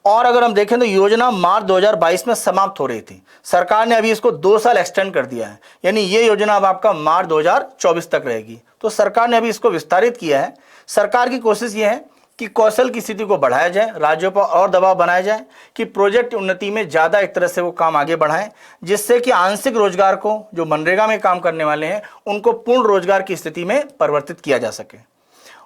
और अगर हम देखें तो योजना मार्च 2022 में समाप्त हो रही थी, सरकार ने अभी इसको 2 साल एक्सटेंड कर दिया है, यानी ये योजना अब आपका मार्च 2024 तक रहेगी। तो सरकार ने अभी इसको विस्तारित किया है। सरकार की कोशिश ये है कि कौशल की स्थिति को बढ़ाया जाए, राज्यों पर और दबाव बनाया जाए कि प्रोजेक्ट उन्नति में ज़्यादा एक तरह से वो काम आगे बढ़ाएं, जिससे कि आंशिक रोजगार को, जो मनरेगा में काम करने वाले हैं, उनको पूर्ण रोजगार की स्थिति में परिवर्तित किया जा सके।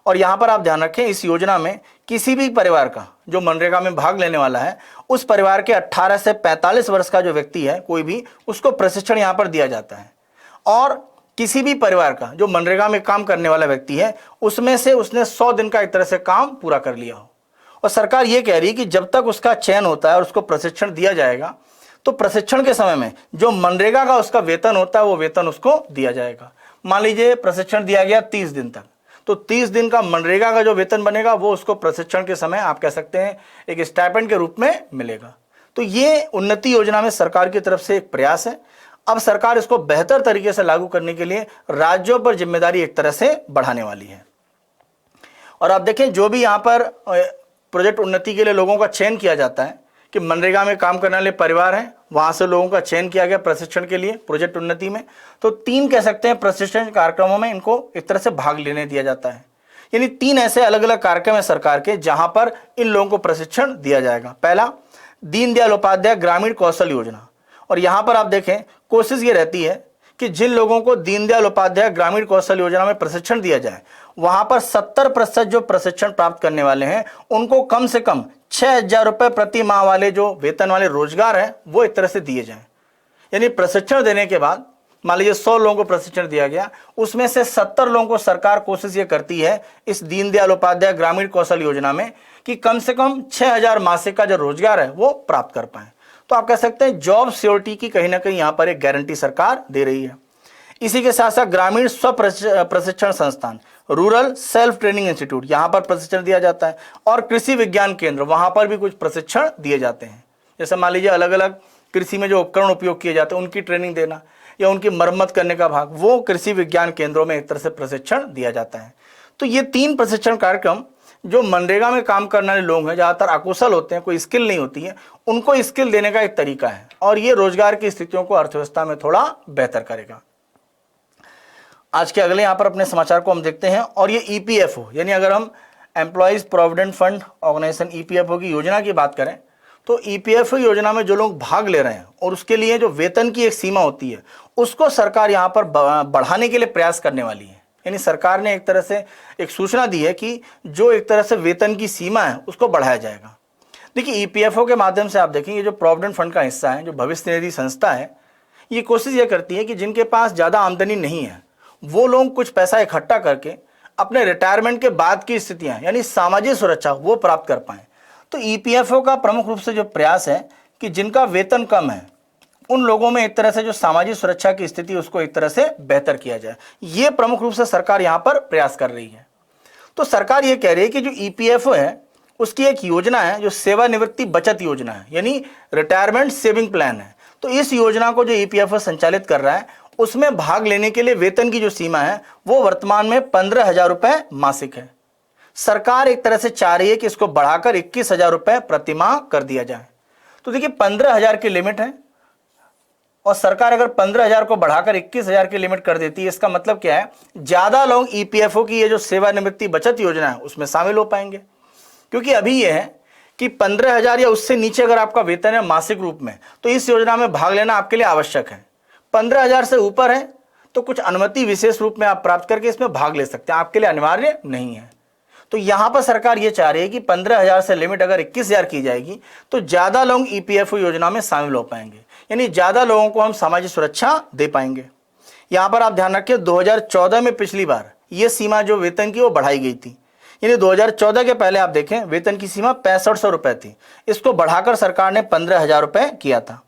और यहाँ पर आप ध्यान रखें, इस योजना में किसी भी परिवार का जो मनरेगा में भाग लेने वाला है, उस परिवार के 18 से 45 वर्ष का जो व्यक्ति है कोई भी, उसको प्रशिक्षण यहाँ पर दिया जाता है। और किसी भी परिवार का जो मनरेगा में काम करने वाला व्यक्ति है, उसमें से उसने 100 दिन का एक तरह से काम पूरा कर लिया हो। और सरकार ये कह रही है कि जब तक उसका चयन होता है और उसको प्रशिक्षण दिया जाएगा, तो प्रशिक्षण के समय में जो मनरेगा का उसका वेतन होता है वो वेतन उसको दिया जाएगा। मान लीजिए प्रशिक्षण दिया गया 30 दिन तक, तो 30 दिन का मनरेगा का जो वेतन बनेगा वो उसको प्रशिक्षण के समय आप कह सकते हैं एक स्टाइपेंड के रूप में मिलेगा। तो ये उन्नति योजना में सरकार की तरफ से एक प्रयास है। अब सरकार इसको बेहतर तरीके से लागू करने के लिए राज्यों पर जिम्मेदारी एक तरह से बढ़ाने वाली है। और आप देखें, जो भी यहाँ पर प्रोजेक्ट उन्नति के लिए लोगों का चयन किया जाता है कि मनरेगा में काम करने वाले परिवार हैं, वहां से लोगों का चयन किया गया प्रशिक्षण के लिए प्रोजेक्ट उन्नति में, तो 3 कह सकते हैं प्रशिक्षण कार्यक्रमों में इनको एक तरह से भाग लेने दिया जाता है। यानी 3 ऐसे अलग अलग कार्यक्रम है सरकार के जहां पर इन लोगों को प्रशिक्षण दिया जाएगा। पहला, दीनदयाल उपाध्याय ग्रामीण कौशल योजना। और यहाँ पर आप देखें, कोशिश ये रहती है कि जिन लोगों को दीनदयाल उपाध्याय ग्रामीण कौशल योजना में प्रशिक्षण दिया जाए, वहां पर 70% जो प्रशिक्षण प्राप्त करने वाले हैं उनको कम से कम 6,000 रुपए प्रति माह वाले जो वेतन वाले रोजगार है वो एक तरह से दिए जाएं। यानी प्रशिक्षण देने के बाद मान लीजिए 100 लोगों को प्रशिक्षण दिया गया, उसमें से 70 लोगों को सरकार कोशिश ये करती है इस दीनदयाल उपाध्याय ग्रामीण कौशल योजना में कि कम से कम 6,000 मासिक का जो रोजगार है वो प्राप्त कर पाए। तो आप कह सकते हैं जॉब सिक्योरिटी की कहीं ना कहीं यहाँ पर एक गारंटी सरकार दे रही है। इसी के साथ साथ ग्रामीण स्व प्रशिक्षण संस्थान, रूरल सेल्फ ट्रेनिंग इंस्टीट्यूट, यहाँ पर प्रशिक्षण दिया जाता है। और कृषि विज्ञान केंद्र, वहाँ पर भी कुछ प्रशिक्षण दिए जाते हैं। जैसे मान लीजिए अलग अलग कृषि में जो उपकरण उपयोग किए जाते हैं उनकी ट्रेनिंग देना या उनकी मरम्मत करने का भाग, वो कृषि विज्ञान केंद्रों में एक तरह से प्रशिक्षण दिया जाता है। तो ये 3 प्रशिक्षण कार्यक्रम जो मनरेगा में काम करने वाले लोग हैं, ज़्यादातर अकुशल होते हैं, कोई स्किल नहीं होती है, उनको स्किल देने का एक तरीका है और ये रोजगार की स्थितियों को अर्थव्यवस्था में थोड़ा बेहतर करेगा। आज के अगले यहाँ पर अपने समाचार को हम देखते हैं। और ये EPFO यानी अगर हम employees provident fund organisation EPFO की योजना की बात करें तो EPFO योजना में जो लोग भाग ले रहे हैं और उसके लिए जो वेतन की एक सीमा होती है उसको सरकार यहाँ पर बढ़ाने के लिए प्रयास करने वाली है। यानी सरकार ने एक तरह से एक सूचना दी है कि जो एक तरह से वेतन की सीमा है उसको बढ़ाया जाएगा। देखिए, EPFO के माध्यम से आप देखेंगे जो प्रोविडेंट फंड का हिस्सा है, जो भविष्य निधि संस्था है, ये कोशिश ये करती है कि जिनके पास ज़्यादा आमदनी नहीं है वो लोग कुछ पैसा इकट्ठा करके अपने रिटायरमेंट के बाद की स्थितियाँ यानी सामाजिक सुरक्षा वो प्राप्त कर पाएँ। तो EPFO का प्रमुख रूप से जो प्रयास है कि जिनका वेतन कम है उन लोगों में एक तरह से जो सामाजिक सुरक्षा की स्थिति उसको एक तरह से बेहतर किया जाए, ये प्रमुख रूप से सरकार यहाँ पर प्रयास कर रही है। तो सरकार ये कह रही है कि जो EPFO है उसकी एक योजना है जो सेवानिवृत्ति बचत योजना है, यानी रिटायरमेंट सेविंग प्लान है। तो इस योजना को जो EPFO संचालित कर रहा है उसमें भाग लेने के लिए वेतन की जो सीमा है वो वर्तमान में 15,000 रुपए मासिक है। सरकार एक तरह से चाह रही है कि इसको बढ़ाकर 21,000 रुपए प्रतिमाह कर दिया जाए। तो देखिए 15,000 की लिमिट है और सरकार अगर 15,000 को बढ़ाकर 21,000 की लिमिट कर देती है, इसका मतलब क्या है, ज्यादा लोग ईपीएफओ की ये जो सेवानिवृत्ति बचत योजना है उसमें शामिल हो पाएंगे। क्योंकि अभी ये है कि 15,000 या उससे नीचे अगर आपका वेतन है मासिक रूप में, तो इस योजना में भाग लेना आपके लिए आवश्यक है। 15,000 से ऊपर है तो कुछ अनुमति विशेष रूप में आप प्राप्त करके इसमें भाग ले सकते हैं, आपके लिए अनिवार्य नहीं है। तो यहां पर सरकार ये चाह रही है कि 15,000 से लिमिट अगर 21,000 की जाएगी तो ज्यादा लोग ईपीएफओ योजना में शामिल हो पाएंगे, यानी ज्यादा लोगों को हम सामाजिक सुरक्षा दे पाएंगे। यहां पर आप ध्यान रखिए 2014 में पिछली बार यह सीमा जो वेतन की वो बढ़ाई गई थी, यानी 2014 के पहले आप देखें वेतन की सीमा 6500 रुपए थी, इसको बढ़ाकर सरकार ने 15,000 रुपए किया था।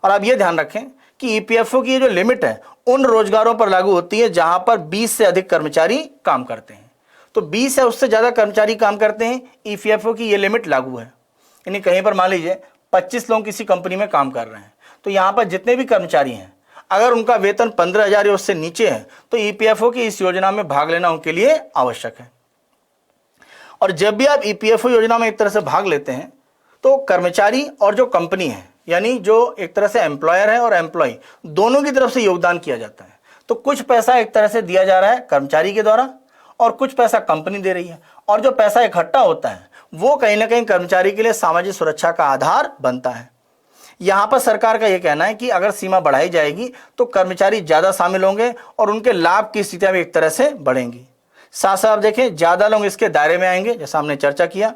और आप ये ध्यान रखें कि ईपीएफओ की जो लिमिट है उन रोजगारों पर लागू होती है जहां पर 20 से अधिक कर्मचारी काम करते हैं। तो 20 या उससे ज्यादा कर्मचारी काम करते हैं, ईपीएफओ की ये लिमिट लागू है। यानी कहीं पर मान लीजिए 25 लोग किसी कंपनी में काम कर रहे हैं, तो यहां पर जितने भी कर्मचारी हैं अगर उनका वेतन 15,000 या उससे नीचे है तो ईपीएफओ की इस योजना में भाग लेना उनके लिए आवश्यक है। और जब भी आप ईपीएफओ योजना में एक तरह से भाग लेते हैं तो कर्मचारी और जो कंपनी है, यानी जो एक तरह से एम्प्लॉयर है और एम्प्लॉय, दोनों की तरफ से योगदान किया जाता है। तो कुछ पैसा एक तरह से दिया जा रहा है कर्मचारी के द्वारा और कुछ पैसा कंपनी दे रही है, और जो पैसा इकट्ठा होता है वो कहीं ना कहीं कर्मचारी के लिए सामाजिक सुरक्षा का आधार बनता है। यहां पर सरकार का यह कहना है कि अगर सीमा बढ़ाई जाएगी तो कर्मचारी ज्यादा शामिल होंगे और उनके लाभ की स्थितियां भी एक तरह से बढ़ेंगी। साथ साथ आप देखें ज्यादा लोग इसके दायरे में आएंगे, जैसा हमने चर्चा किया।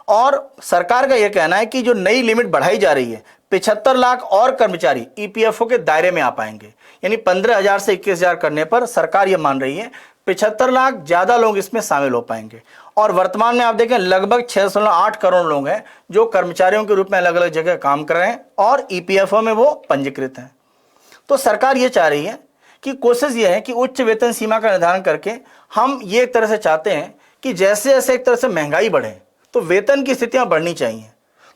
और सरकार का यह कहना है कि जो नई लिमिट बढ़ाई जा रही है 75 लाख और कर्मचारी ईपीएफओ के दायरे में आ पाएंगे, यानी 15,000 से 21,000 करने पर सरकार यह मान रही है 75 लाख ज्यादा लोग इसमें शामिल हो पाएंगे। और वर्तमान में आप देखें लगभग 6.8 करोड़ लोग हैं जो कर्मचारियों के रूप में अलग अलग जगह काम कर रहे हैं और ईपीएफओ में वो पंजीकृत हैं। तो सरकार ये चाह रही है कि कोशिश ये है कि उच्च वेतन सीमा का निर्धारण करके हम ये एक तरह से चाहते हैं कि जैसे जैसे एक तरह से महंगाई बढ़े तो वेतन की स्थितियां बढ़नी चाहिए।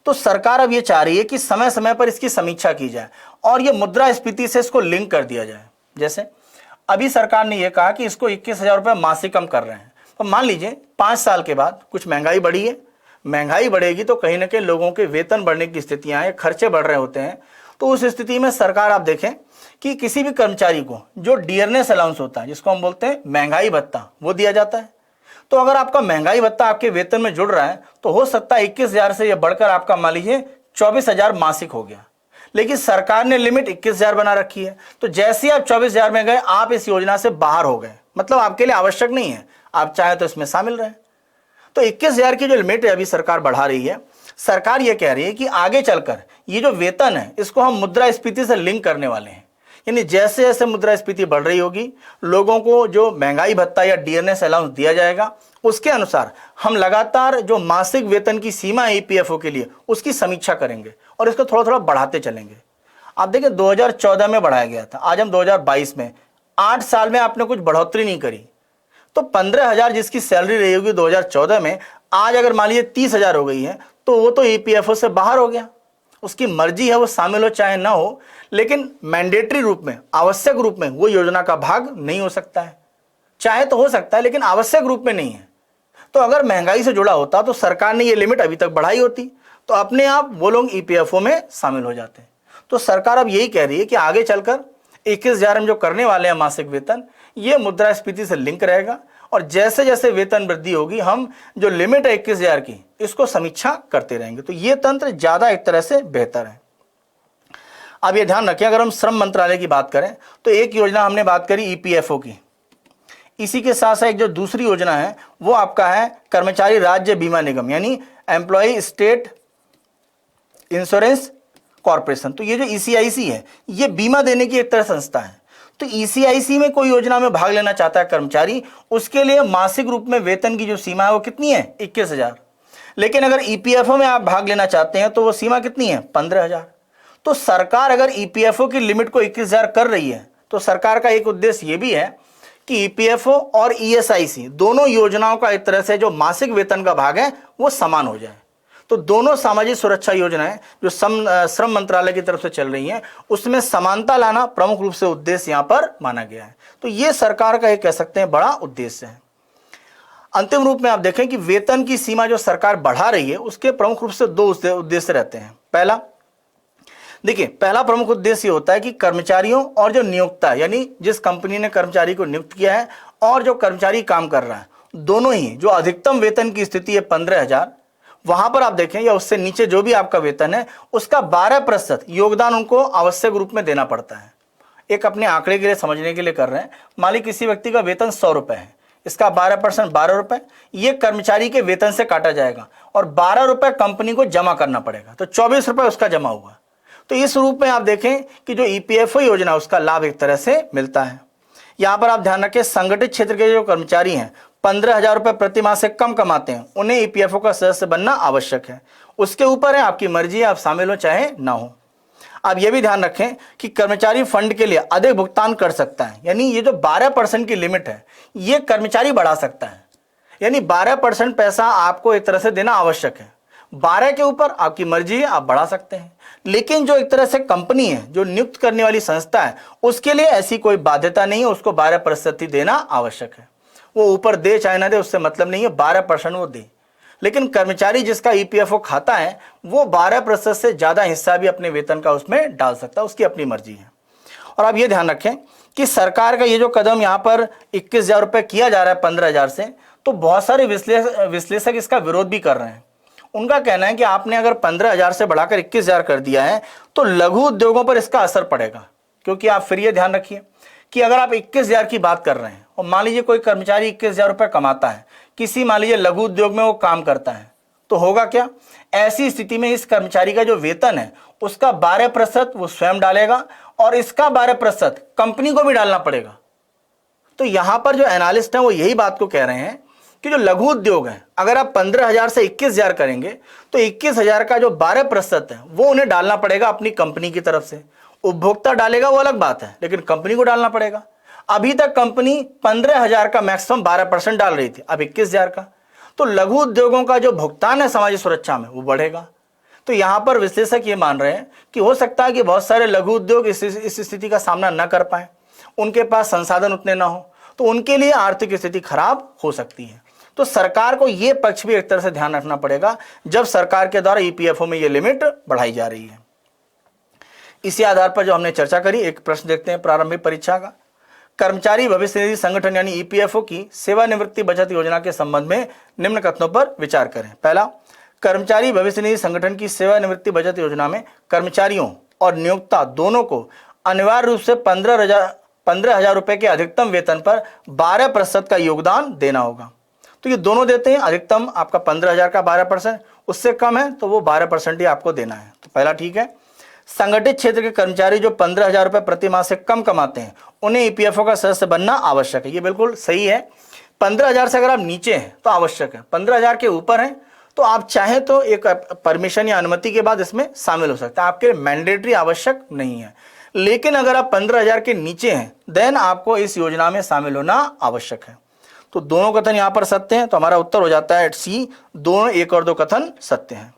तो सरकार अब ये चाह रही है कि समय समय पर इसकी समीक्षा की जाए और ये मुद्रास्फीति से इसको लिंक कर दिया जाए। जैसे अभी सरकार ने यह कहा कि इसको 21,000 रुपये मासिक कम कर रहे हैं, तो मान लीजिए 5 साल के बाद कुछ महंगाई बढ़ी है, महंगाई बढ़ेगी तो कहीं ना कहीं लोगों के वेतन बढ़ने की स्थितियां हैं, खर्चे बढ़ रहे होते हैं। तो उस स्थिति में सरकार आप देखें कि किसी भी कर्मचारी को जो डियरनेस अलाउंस होता है, जिसको हम बोलते हैं महंगाई भत्ता, वो दिया जाता है। तो अगर आपका महंगाई भत्ता आपके वेतन में जुड़ रहा है तो हो सकता है 21,000 से यह बढ़कर आपका मान लीजिए 24,000 मासिक हो गया, लेकिन सरकार ने लिमिट 21,000 बना रखी है। तो जैसे ही आप 24,000 में गए आप इस योजना से बाहर हो गए, मतलब आपके लिए आवश्यक नहीं है, आप चाहे तो इसमें शामिल रहे। तो 21,000 की जो लिमिट है अभी सरकार बढ़ा रही है। सरकार यह कह रही है कि आगे चलकर ये जो वेतन है इसको हम मुद्रास्फीति से लिंक करने वाले हैं, यानी जैसे जैसे मुद्रास्फीति बढ़ रही होगी लोगों को जो महंगाई भत्ता या डियरनेस अलाउंस दिया जाएगा उसके अनुसार हम लगातार जो मासिक वेतन की सीमा है ईपीएफओ के लिए उसकी समीक्षा करेंगे और इसको थोड़ा थोड़ा बढ़ाते चलेंगे। आप देखिए 2014 में बढ़ाया गया था, आज हम 2022 में, 8 साल में आपने कुछ बढ़ोतरी नहीं करी। तो 15,000 जिसकी सैलरी रही होगी 2014 में, आज अगर मान लीजिए 30,000 हो गई है तो वो तो ईपीएफओ से बाहर हो गया। उसकी मर्जी है वो शामिल हो चाहे ना हो, लेकिन मैंडेटरी रूप में, आवश्यक रूप में वो योजना का भाग नहीं हो सकता है। चाहे तो हो सकता है लेकिन आवश्यक रूप में नहीं है। तो अगर महंगाई से जुड़ा होता तो सरकार ने ये लिमिट अभी तक बढ़ाई होती, तो अपने आप वो लोग ईपीएफओ में शामिल हो जाते हैं। तो सरकार अब यही कह रही है कि आगे चलकर 21,000 हम जो करने वाले हैं मासिक वेतन, ये मुद्रास्फीति से लिंक रहेगा और जैसे जैसे वेतन वृद्धि होगी हम जो लिमिट है 21,000 की इसको समीक्षा करते रहेंगे। तो ये तंत्र ज्यादा एक तरह से बेहतर है। अब ये ध्यान रखें, अगर हम श्रम मंत्रालय की बात करें तो एक योजना हमने बात करी ईपीएफओ की, इसी के साथ साथ एक जो दूसरी योजना है वो आपका है कर्मचारी राज्य बीमा निगम, यानी एम्प्लॉय स्टेट इंश्योरेंस कॉर्पोरेशन। तो ये जो ईसीआईसी है ये बीमा देने की एक तरह संस्था है। तो ईसीआईसी में कोई योजना में भाग लेना चाहता है कर्मचारी, उसके लिए मासिक रूप में वेतन की जो सीमा है वो कितनी है, 21,000। लेकिन अगर ईपीएफओ में आप भाग लेना चाहते हैं तो वो सीमा कितनी है, 15,000। तो सरकार अगर ईपीएफओ की लिमिट को 21,000 कर रही है तो सरकार का एक उद्देश्य ये भी है कि ईपीएफओ और ईएसआईसी दोनों योजनाओं का एक तरह से जो मासिक वेतन का भाग है वो समान हो जाए। तो दोनों सामाजिक सुरक्षा योजनाएं जो श्रम मंत्रालय की तरफ से चल रही हैं, उसमें समानता लाना प्रमुख रूप से उद्देश्य यहां पर माना गया है। तो ये सरकार का एक कह सकते हैं बड़ा उद्देश्य है। अंतिम रूप में आप देखें कि वेतन की सीमा जो सरकार बढ़ा रही है, उसके प्रमुख रूप से दो उद्देश्य रहते हैं। पहला प्रमुख उद्देश्य होता है कि कर्मचारियों और जो नियोक्ता यानी जिस कंपनी ने कर्मचारी को नियुक्त किया है और जो कर्मचारी काम कर रहा है, दोनों ही जो अधिकतम वेतन की स्थिति है 15,000, वहां पर आप देखें या उससे नीचे जो भी आपका वेतन है उसका 12% योगदान उनको आवश्यक रूप में देना पड़ता है। एक अपने आंकड़े के लिए समझने के लिए कर रहे हैं, मान ली किसी व्यक्ति का वेतन 100 रुपए है, इसका 12% 12 रुपए ये कर्मचारी के वेतन से काटा जाएगा और 12 रुपए कंपनी को जमा करना पड़ेगा, तो 24 रुपए उसका जमा हुआ। तो इस रूप में आप देखें कि जो ईपीएफओ योजना उसका लाभ एक तरह से मिलता है। यहां पर आप ध्यान रखें, संगठित क्षेत्र के जो कर्मचारी हैं 15,000 रुपए प्रति माह से कम कमाते हैं, उन्हें ईपीएफओ का सदस्य बनना आवश्यक है। उसके ऊपर है, आपकी मर्जी है, आप शामिल हो चाहे ना हो। आप यह भी ध्यान रखें कि कर्मचारी फंड के लिए अधिक भुगतान कर सकता है, यानी ये जो 12% की लिमिट है ये कर्मचारी बढ़ा सकता है, यानी 12% पैसा आपको एक तरह से देना आवश्यक है। 12 के ऊपर आपकी मर्जी है, आप बढ़ा सकते हैं। लेकिन जो एक तरह से कंपनी है, जो नियुक्त करने वाली संस्था है, उसके लिए ऐसी कोई बाध्यता नहीं है, उसको 12% ही देना आवश्यक है। वो ऊपर दे चाहे ना दे उससे मतलब नहीं है, 12% वो दे। लेकिन कर्मचारी जिसका ईपीएफओ खाता है वो 12% से ज्यादा हिस्सा भी अपने वेतन का उसमें डाल सकता है, उसकी अपनी मर्जी है। और आप ये ध्यान रखें कि सरकार का ये जो कदम यहाँ पर 21,000 रुपये किया जा रहा है 15,000 से, तो बहुत सारे विश्लेषक इसका विरोध भी कर रहे हैं। उनका कहना है कि आपने अगर 15,000 से बढ़ाकर 21,000 कर दिया है तो लघु उद्योगों पर इसका असर पड़ेगा। क्योंकि आप फिर ये ध्यान रखिए कि अगर आप 21,000 की बात कर रहे हैं और मान लीजिए कोई कर्मचारी 21,000 रुपये कमाता है, किसी मान लीजिए लघु उद्योग में वो काम करता है, तो होगा क्या? ऐसी स्थिति में इस कर्मचारी का जो वेतन है उसका 12% वो स्वयं डालेगा और इसका 12% कंपनी को भी डालना पड़ेगा। तो यहां पर जो एनालिस्ट है वो यही बात को कह रहे हैं कि जो लघु उद्योग है, अगर आप 15,000 से 21,000 करेंगे तो 21,000 का जो 12% है वो उन्हें डालना पड़ेगा अपनी कंपनी की तरफ से। उपभोक्ता डालेगा वो अलग बात है, लेकिन कंपनी को डालना पड़ेगा। अभी तक कंपनी 15,000 का मैक्सिमम 12% डाल रही थी, अब 21,000 का, तो लघु उद्योगों का जो भुगतान है सामाजिक सुरक्षा में वो बढ़ेगा। तो यहां पर विश्लेषक ये मान रहे हैं कि हो सकता है कि बहुत सारे लघु उद्योग इस स्थिति का सामना न कर पाए, उनके पास संसाधन उतने ना हो, तो उनके लिए आर्थिक स्थिति खराब हो सकती है। तो सरकार को यह पक्ष भी एक तरह से ध्यान रखना पड़ेगा जब सरकार के द्वारा ईपीएफओ में यह लिमिट बढ़ाई जा रही है। इसी आधार पर जो हमने चर्चा करी, एक प्रश्न देखते हैं प्रारंभिक परीक्षा का। कर्मचारी भविष्य निधि संगठन यानी ईपीएफओ की सेवानिवृत्ति बचत योजना के संबंध में निम्न कथनों पर विचार करें। पहला, कर्मचारी भविष्य निधि संगठन की सेवानिवृत्ति बचत योजना में कर्मचारियों और नियोक्ता दोनों को अनिवार्य रूप से 15,000 रुपए के अधिकतम वेतन पर 12% का योगदान देना होगा। तो ये दोनों देते हैं, अधिकतम आपका 15,000 का 12%, उससे कम है तो वो 12% ही आपको देना है। तो पहला ठीक है। संगठित क्षेत्र के कर्मचारी जो 15,000 रुपए प्रति माह से कम कमाते हैं उन्हें ईपीएफओ का सदस्य बनना आवश्यक है, ये बिल्कुल सही है। 15,000 से अगर आप नीचे हैं तो आवश्यक है, 15,000 के ऊपर हैं तो आप चाहें तो एक परमिशन या अनुमति के बाद इसमें शामिल हो सकते हैं, आपके मैंडेटरी आवश्यक नहीं है। लेकिन अगर आप 15,000 के नीचे हैं देन आपको इस योजना में शामिल होना आवश्यक है। तो दोनों कथन यहां पर सत्य हैं, तो हमारा उत्तर हो जाता है सी, दोनों 1 और 2 कथन सत्य हैं।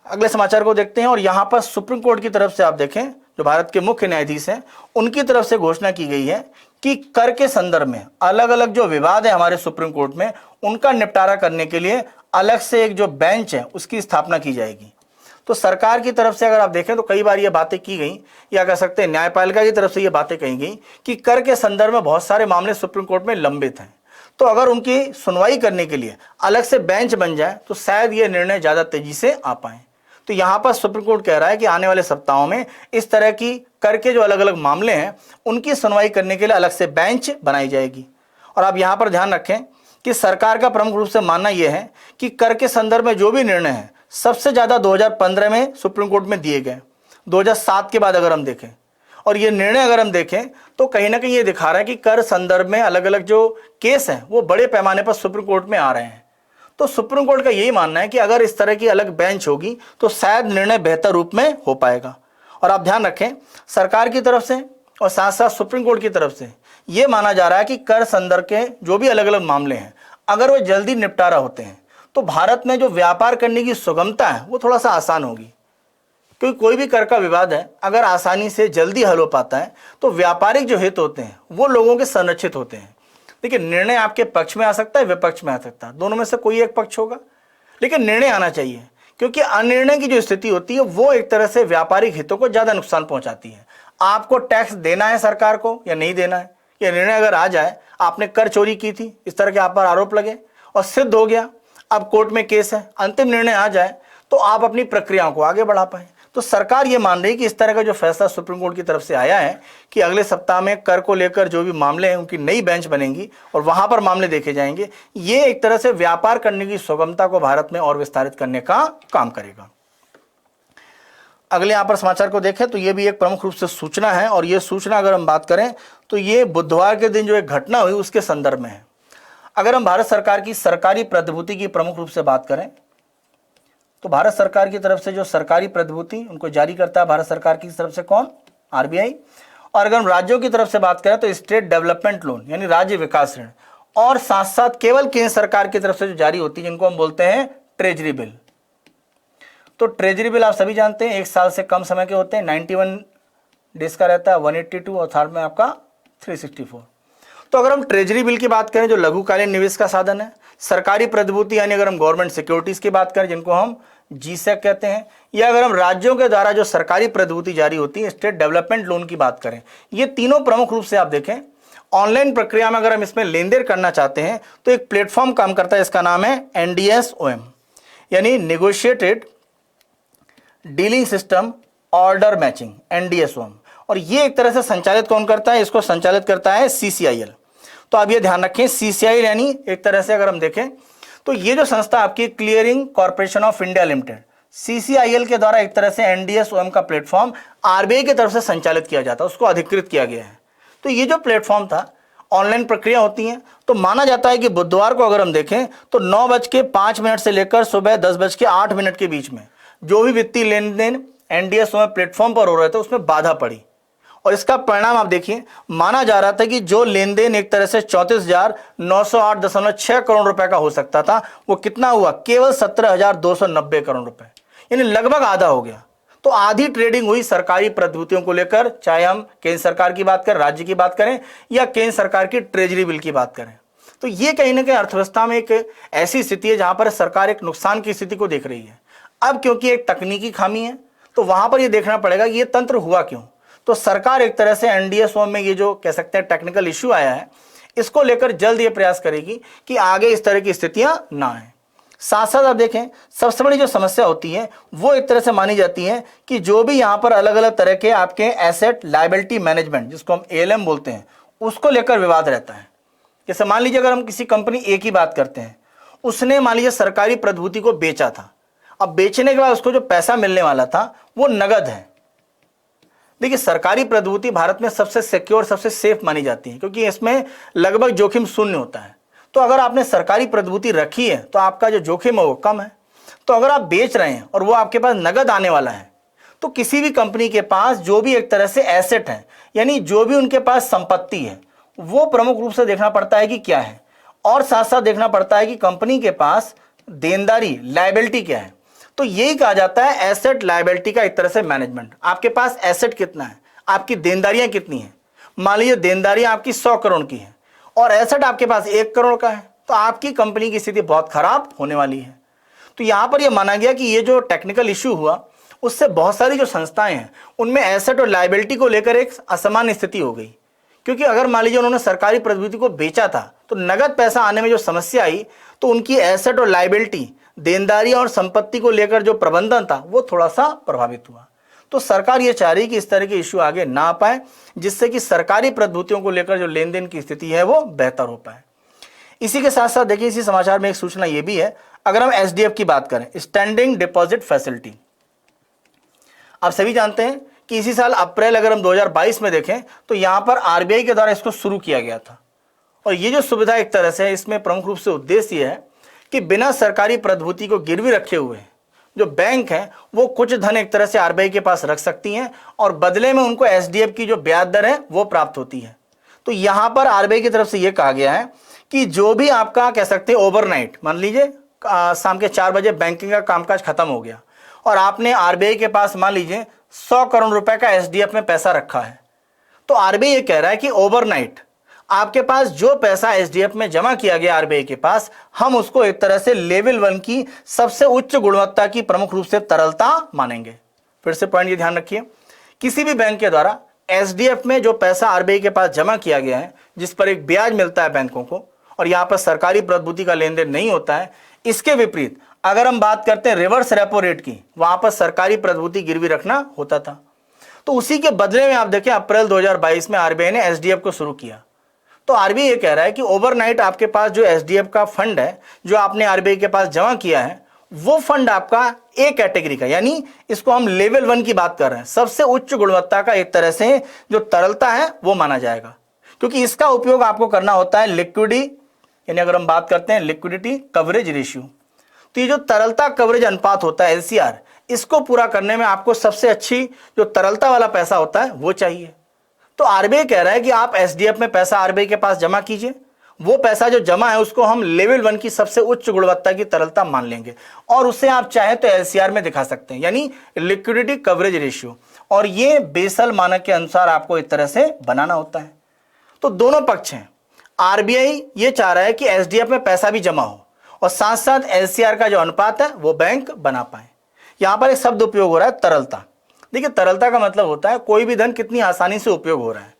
अगले समाचार को देखते हैं और यहां पर सुप्रीम कोर्ट की तरफ से आप देखें, जो भारत के मुख्य न्यायाधीश हैं उनकी तरफ से घोषणा की गई है कि कर के संदर्भ में अलग अलग जो विवाद है हमारे सुप्रीम कोर्ट में, उनका निपटारा करने के लिए अलग से एक जो बेंच है उसकी स्थापना की जाएगी। तो सरकार की तरफ से अगर आप देखें तो कई बार ये बातें की गई, या कह सकते हैं न्यायपालिका की तरफ से ये बातें कही गई कि कर के संदर्भ में बहुत सारे मामले सुप्रीम कोर्ट में लंबित हैं, तो अगर उनकी सुनवाई करने के लिए अलग से बेंच बन जाए तो शायद ये निर्णय ज्यादा तेजी से आ पाए। तो यहां पर सुप्रीम कोर्ट कह रहा है कि आने वाले सप्ताहों में इस तरह की कर के जो अलग अलग मामले हैं उनकी सुनवाई करने के लिए अलग से बेंच बनाई जाएगी। और आप यहां पर ध्यान रखें कि सरकार का प्रमुख रूप से मानना यह है कि कर के संदर्भ में जो भी निर्णय है सबसे ज्यादा 2015 में सुप्रीम कोर्ट में दिए गए, 2007 के बाद अगर हम देखें, और ये निर्णय अगर हम देखें तो कहीं ना कहीं ये दिखा रहा है कि कर संदर्भ में अलग अलग जो केस हैं वो बड़े पैमाने पर सुप्रीम कोर्ट में आ रहे हैं। तो सुप्रीम कोर्ट का यही मानना है कि अगर इस तरह की अलग बेंच होगी तो शायद निर्णय बेहतर रूप में हो पाएगा। और आप ध्यान रखें, सरकार की तरफ से और साथ साथ सुप्रीम कोर्ट की तरफ से ये माना जा रहा है कि कर संदर्भ के जो भी अलग अलग मामले हैं अगर वो जल्दी निपटारा होते हैं तो भारत में जो व्यापार करने की सुगमता है वो थोड़ा सा आसान होगी, क्योंकि कोई भी कर का विवाद है अगर आसानी से जल्दी हल हो पाता है तो व्यापारिक जो हित होते हैं वो लोगों के संरक्षित होते हैं। देखिए, निर्णय आपके पक्ष में आ सकता है, विपक्ष में आ सकता है, दोनों में से कोई एक पक्ष होगा, लेकिन निर्णय आना चाहिए, क्योंकि अनिर्णय की जो स्थिति होती है वो एक तरह से व्यापारिक हितों को ज्यादा नुकसान पहुंचाती है। आपको टैक्स देना है सरकार को या नहीं देना है, ये निर्णय अगर आ जाए, आपने कर चोरी की थी, इस तरह के आप पर आरोप लगे और सिद्ध हो गया, अब कोर्ट में केस है, अंतिम निर्णय आ जाए तो आप अपनी प्रक्रियाओं को आगे बढ़ा पाए। तो सरकार ये मान रही है कि इस तरह का जो फैसला सुप्रीम कोर्ट की तरफ से आया है कि अगले सप्ताह में कर को लेकर जो भी मामले हैं उनकी नई बेंच बनेंगी और वहां पर मामले देखे जाएंगे, ये एक तरह से व्यापार करने की सुगमता को भारत में और विस्तारित करने का काम करेगा। अगले यहां पर समाचार को देखें तो ये भी एक प्रमुख रूप से सूचना है, और ये सूचना अगर हम बात करें तो ये बुधवार के दिन जो एक घटना हुई उसके संदर्भ में है। अगर हम भारत सरकार की सरकारी प्रतिभूति की प्रमुख रूप से बात करें तो भारत सरकार की तरफ से जो सरकारी प्रतिभूति उनको जारी करता है भारत सरकार की तरफ से कौन? आरबीआई। और अगर हम राज्यों की तरफ से बात करें तो स्टेट डेवलपमेंट लोन यानी राज्य विकास ऋण, और साथ साथ केवल केंद्र सरकार की तरफ से जो जारी होती है जिनको हम बोलते हैं ट्रेजरी बिल। तो ट्रेजरी बिल आप सभी जानते हैं 1 साल से कम समय के होते हैं, 91 डेज का रहता है, 182 और थर्ड में आपका 364। तो अगर हम ट्रेजरी बिल की बात करें जो लघुकालीन निवेश का साधन है, सरकारी प्रतिभूति यानी अगर हम गवर्नमेंट सिक्योरिटीज की बात करें जिनको हम जीसेक कहते हैं, या अगर हम राज्यों के द्वारा जो सरकारी प्रतिभूति जारी होती है स्टेट डेवलपमेंट लोन की बात करें, ये तीनों प्रमुख रूप से आप देखें ऑनलाइन प्रक्रिया में अगर हम इसमें लेन देन करना चाहते हैं तो एक प्लेटफॉर्म काम करता है, इसका नाम है NDSOM यानी negotiated dealing system order matching, NDSOM। और ये एक तरह से संचालित कौन करता है? इसको संचालित करता है CCIL। तो आप ये ध्यान रखें, CCIL यानी एक तरह से अगर हम देखें तो ये जो संस्था आपकी clearing corporation of India limited CCIL के द्वारा एक तरह से NDSOM का प्लेटफॉर्म RBI की तरफ से संचालित किया जाता है, उसको अधिकृत किया गया है। तो ये जो प्लेटफॉर्म था, ऑनलाइन प्रक्रिया होती है, तो माना जाता है कि बुधवार को अगर हम देखें तो 9:05 से लेकर सुबह 10:08 के बीच में जो भी वित्तीय लेन देन NDSOM प्लेटफॉर्म पर हो रहे थे उसमें बाधा पड़ी, और इसका परिणाम आप देखिए, माना जा रहा था कि जो लेन देन एक तरह से 34,908.6 करोड़ रुपए का हो सकता था वो कितना हुआ? केवल 17,290 करोड़ रुपए, यानी लगभग आधा हो गया। तो आधी ट्रेडिंग हुई सरकारी प्रतिभूतियों को लेकर, चाहे हम केंद्र सरकार की बात करें, राज्य की बात करें या केंद्र सरकार की ट्रेजरी बिल की बात करें। तो ये कहीं ना कहीं अर्थव्यवस्था में एक ऐसी स्थिति है जहां पर सरकार एक नुकसान की स्थिति को देख रही है। अब क्योंकि एक तकनीकी खामी है तो वहां पर यह देखना पड़ेगा कि ये तंत्र हुआ क्यों। तो सरकार एक तरह से NDSOM में ये जो कह सकते हैं टेक्निकल इश्यू आया है, इसको लेकर जल्द ये प्रयास करेगी कि आगे इस तरह की स्थितियां ना आए। साथ साथ आप देखें, सबसे बड़ी जो समस्या होती है वो एक तरह से मानी जाती है कि जो भी यहां पर अलग अलग तरह के आपके एसेट लायबिलिटी मैनेजमेंट जिसको हम ALM बोलते हैं, उसको लेकर विवाद रहता है। जैसे मान लीजिए अगर हम किसी कंपनी A की बात करते हैं, उसने मान लीजिए सरकारी प्रतिभूति को बेचा था, अब बेचने के बाद उसको जो पैसा मिलने वाला था वो नगद है। देखिए, सरकारी प्रतिभूति भारत में सबसे सिक्योर, सबसे सेफ मानी जाती है क्योंकि इसमें लगभग जोखिम शून्य होता है। तो अगर आपने सरकारी प्रतिभूति रखी है तो आपका जो जोखिम है वो कम है। तो अगर आप बेच रहे हैं और वो आपके पास नगद आने वाला है, तो किसी भी कंपनी के पास जो भी एक तरह से एसेट है यानी जो भी उनके पास संपत्ति है वो प्रमुख रूप से देखना पड़ता है कि क्या है, और साथ साथ देखना पड़ता है कि कंपनी के पास देनदारी लायबिलिटी क्या है। तो यही कहा जाता है एसेट लायबिलिटी का एक तरह से मैनेजमेंट। आपके पास एसेट कितना है, आपकी देनदारियां कितनी हैं। मान लीजिए देनदारियां आपकी 100 करोड़ की हैं और एसेट आपके पास 1 करोड़ का है, तो आपकी कंपनी की स्थिति बहुत खराब होने वाली है। तो यहां पर यह माना गया कि ये जो टेक्निकल इश्यू हुआ उससे बहुत सारी जो संस्थाएं हैं उनमें एसेट और लायबिलिटी को लेकर एक असामान्य स्थिति हो गई, क्योंकि अगर मान लीजिए उन्होंने सरकारी प्रतिभूति को बेचा था तो नगद पैसा आने में जो समस्या आई तो उनकी एसेट और लायबिलिटी, देनदारियां और संपत्ति को लेकर जो प्रबंधन था वो थोड़ा सा प्रभावित हुआ। तो सरकार ये चाह रही कि इस तरह के इश्यू आगे ना आ पाए, जिससे कि सरकारी प्रतिभूतियों को लेकर जो लेन देन की स्थिति है वो बेहतर हो पाए। इसी के साथ साथ देखिए, इसी समाचार में एक सूचना ये भी है, अगर हम SDF की बात करें, स्टैंडिंग डिपॉजिट फैसिलिटी, आप सभी जानते हैं कि इसी साल अप्रैल अगर हम 2022 में देखें तो यहां पर RBI के द्वारा इसको शुरू किया गया था। और ये जो सुविधा एक तरह से इसमें प्रमुख रूप से उद्देश्य ये है कि बिना सरकारी प्रतिभूति को गिरवी रखे हुए जो बैंक हैं वो कुछ धन एक तरह से RBI के पास रख सकती हैं और बदले में उनको SDF की जो ब्याज दर है वो प्राप्त होती है। तो यहां पर RBI की तरफ से ये कहा गया है कि जो भी आपका कह सकते हैं ओवरनाइट, मान लीजिए शाम के 4 बजे बैंकिंग का कामकाज खत्म हो गया और आपने आरबीआई के पास मान लीजिए 100 करोड़ रुपए का एसडीएफ में पैसा रखा है, तो आरबीआई ये कह रहा है कि ओवरनाइट आपके पास जो पैसा एसडीएफ में जमा किया गया आरबीआई के पास, हम उसको एक तरह से लेवल 1 की सबसे उच्च गुणवत्ता की प्रमुख रूप से तरलता मानेंगे। फिर से पॉइंट ये ध्यान रखिए, किसी भी बैंक के द्वारा एसडीएफ में जो पैसा आरबीआई के पास जमा किया गया है, जिस पर एक ब्याज मिलता है बैंकों को, और यहां पर सरकारी प्रतिभूति का लेन देन नहीं होता है, इसके विपरीत अगर हम बात करते हैं रिवर्स रेपो रेट की, वहां पर सरकारी प्रतिभूति गिरवी रखना होता था। तो उसी के बदले में आप देखें अप्रैल 2022 में आरबीआई ने एसडीएफ को शुरू किया। तो आरबीआई ये कह रहा है कि ओवरनाइट आपके पास जो एसडीएफ का फंड है, जो आपने आरबीआई के पास जमा किया है, वो फंड आपका ए कैटेगरी का, यानी इसको हम लेवल 1 की बात कर रहे हैं, सबसे उच्च गुणवत्ता का एक तरह से जो तरलता है वो माना जाएगा, क्योंकि इसका उपयोग आपको करना होता है लिक्विडिटी, यानी अगर हम बात करते हैं लिक्विडिटी कवरेज रेशियो, तो ये जो तरलता कवरेज अनुपात होता है एलसीआर, इसको पूरा करने में आपको सबसे अच्छी जो तरलता वाला पैसा होता है वो चाहिए। तो आरबीआई कह रहा है कि आप एसडीएफ में पैसा आरबीआई के पास जमा कीजिए, वो पैसा जो जमा है उसको हम लेवल 1 की सबसे उच्च गुणवत्ता की तरलता मान लेंगे और उसे आप चाहें तो एलसीआर में दिखा सकते हैं, यानी लिक्विडिटी कवरेज रेशियो, और ये बेसल मानक के अनुसार आपको इस तरह से बनाना होता है। तो दोनों पक्ष हैं, आरबीआई ये चाह रहा है कि एसडीएफ में पैसा भी जमा हो और साथ साथ एलसीआर का जो अनुपात है वो बैंक बना पाए। यहां पर एक शब्द उपयोग हो रहा है तरलता। देखिए, तरलता का मतलब होता है कोई भी धन कितनी आसानी से उपयोग हो रहा है।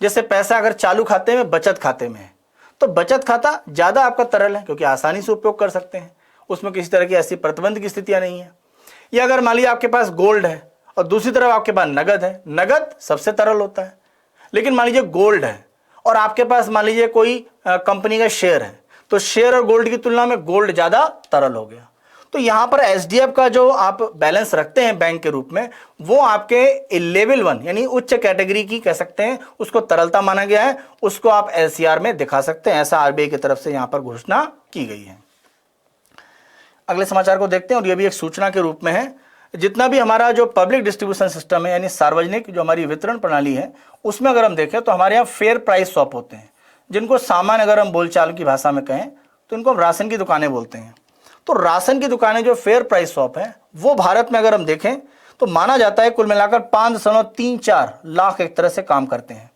जैसे पैसा अगर चालू खाते में बचत खाते में है, तो बचत खाता ज्यादा आपका तरल है क्योंकि आसानी से उपयोग कर सकते हैं, उसमें किसी तरह की ऐसी प्रतिबंध की स्थितियां नहीं है। या अगर मान लीजिए आपके पास गोल्ड है और दूसरी तरफ आपके पास नगद है, नगद सबसे तरल होता है। लेकिन मान लीजिए गोल्ड है और आपके पास मान लीजिए कोई कंपनी का शेयर है, तो शेयर और गोल्ड की तुलना में गोल्ड ज्यादा तरल हो गया। तो यहां पर एसडीएफ का जो आप बैलेंस रखते हैं बैंक के रूप में, वो आपके लेवल 1 यानी उच्च कैटेगरी की कह सकते हैं, उसको तरलता माना गया है, उसको आप एलसीआर में दिखा सकते हैं। ऐसा आरबीआई की तरफ से यहां पर घोषणा की गई है। अगले समाचार को देखते हैं और यह भी एक सूचना के रूप में है। जितना भी हमारा जो पब्लिक डिस्ट्रीब्यूशन सिस्टम है, यानी सार्वजनिक जो हमारी वितरण प्रणाली है, उसमें अगर हम देखें तो हमारे यहाँ फेयर प्राइस शॉप होते हैं, जिनको सामान्य अगर हम बोलचाल की भाषा में कहें तो इनको हम राशन की दुकानें बोलते हैं। तो राशन की दुकानें जो फेयर प्राइस शॉप है, वो भारत में अगर हम देखें तो माना जाता है कुल मिलाकर 5.34 लाख एक तरह से काम करते हैं।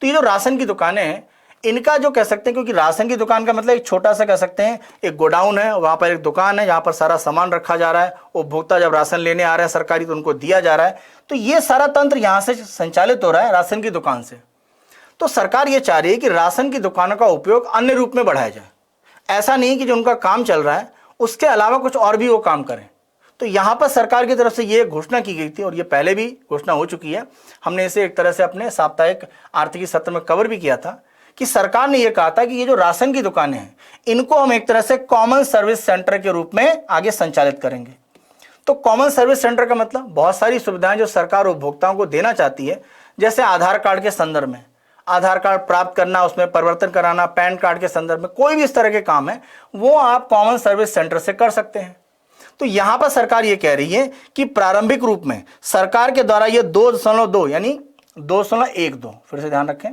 तो ये जो राशन की दुकानें हैं, इनका जो कह सकते हैं, क्योंकि राशन की दुकान का मतलब एक छोटा सा कह सकते हैं एक गोडाउन है, वहां पर एक दुकान है जहां पर सारा सामान रखा जा रहा है, उपभोक्ता जब राशन लेने आ रहे हैं सरकारी तो उनको दिया जा रहा है। तो ये सारा तंत्र यहां से संचालित हो रहा है राशन की दुकान से। तो सरकार ये चाह रही है कि राशन की दुकानों का उपयोग अन्य रूप में बढ़ाया जाए। ऐसा नहीं कि जो उनका काम चल रहा है उसके अलावा कुछ और भी वो काम करें। तो यहां पर सरकार की तरफ से ये घोषणा की गई थी और ये पहले भी घोषणा हो चुकी है, हमने इसे एक तरह से अपने साप्ताहिक आर्थिक सत्र में कवर भी किया था कि सरकार ने यह कहा था कि ये जो राशन की दुकानें हैं, इनको हम एक तरह से कॉमन सर्विस सेंटर के रूप में आगे संचालित करेंगे। तो कॉमन सर्विस सेंटर का मतलब बहुत सारी सुविधाएं जो सरकार उपभोक्ताओं को देना चाहती है, जैसे आधार कार्ड के संदर्भ में आधार कार्ड प्राप्त करना, उसमें परिवर्तन कराना, पैन कार्ड के संदर्भ में कोई भी इस तरह के काम है वो आप कॉमन सर्विस सेंटर से कर सकते हैं। तो यहां पर सरकार ये कह रही है कि प्रारंभिक रूप में सरकार के द्वारा ये 2.2 यानी 2.12, फिर से ध्यान रखें,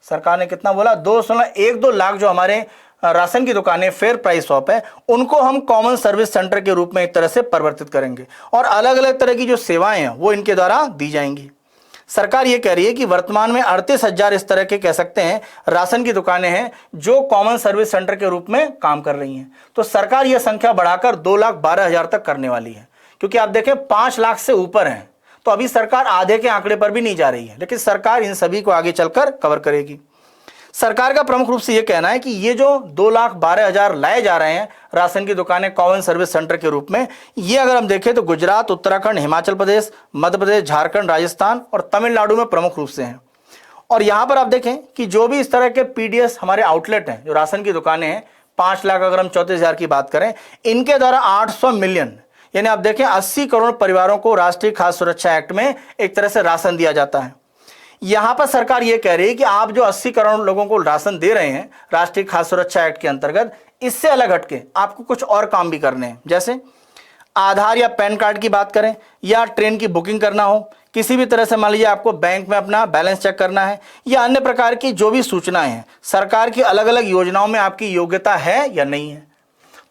सरकार ने कितना बोला, 2.12 लाख जो हमारे राशन की दुकानें फेयर प्राइस शॉप है, उनको हम कॉमन सर्विस सेंटर के रूप में एक तरह से परिवर्तित करेंगे और अलग अलग तरह की जो सेवाएं हैं वो इनके द्वारा दी जाएंगी। सरकार ये कह रही है कि वर्तमान में 38,000 इस तरह के कह सकते हैं राशन की दुकानें हैं जो कॉमन सर्विस सेंटर के रूप में काम कर रही हैं। तो सरकार यह संख्या बढ़ाकर 2,12,000 तक करने वाली है, क्योंकि आप देखें 5 लाख से ऊपर हैं। तो अभी सरकार आधे के आंकड़े पर भी नहीं जा रही है, लेकिन सरकार इन सभी को आगे चलकर कवर करेगी। सरकार का प्रमुख रूप से यह कहना है कि ये जो 2,12,000 लाए जा रहे हैं राशन की दुकानें कॉमन सर्विस सेंटर के रूप में, ये अगर हम देखें तो गुजरात, उत्तराखंड, हिमाचल प्रदेश, मध्य प्रदेश, झारखंड, राजस्थान और तमिलनाडु में प्रमुख रूप से हैं। और यहां पर आप देखें कि जो भी इस तरह के पीडीएस हमारे आउटलेट हैं, जो राशन की दुकानें हैं, 5 लाख अगर हम 34,000 की बात करें, इनके द्वारा 800 मिलियन यानी आप देखें 80 करोड़ परिवारों को राष्ट्रीय खाद्य सुरक्षा एक्ट में एक तरह से राशन दिया जाता है। यहां पर सरकार यह कह रही है कि आप जो 80 करोड़ लोगों को राशन दे रहे हैं राष्ट्रीय खाद्य सुरक्षा एक्ट के अंतर्गत, इससे अलग हटके आपको कुछ और काम भी करने हैं। जैसे आधार या पैन कार्ड की बात करें, या ट्रेन की बुकिंग करना हो, किसी भी तरह से मान लीजिए आपको बैंक में अपना बैलेंस चेक करना है, या अन्य प्रकार की जो भी सूचनाएं हैं, सरकार की अलग अलग योजनाओं में आपकी योग्यता है या नहीं है,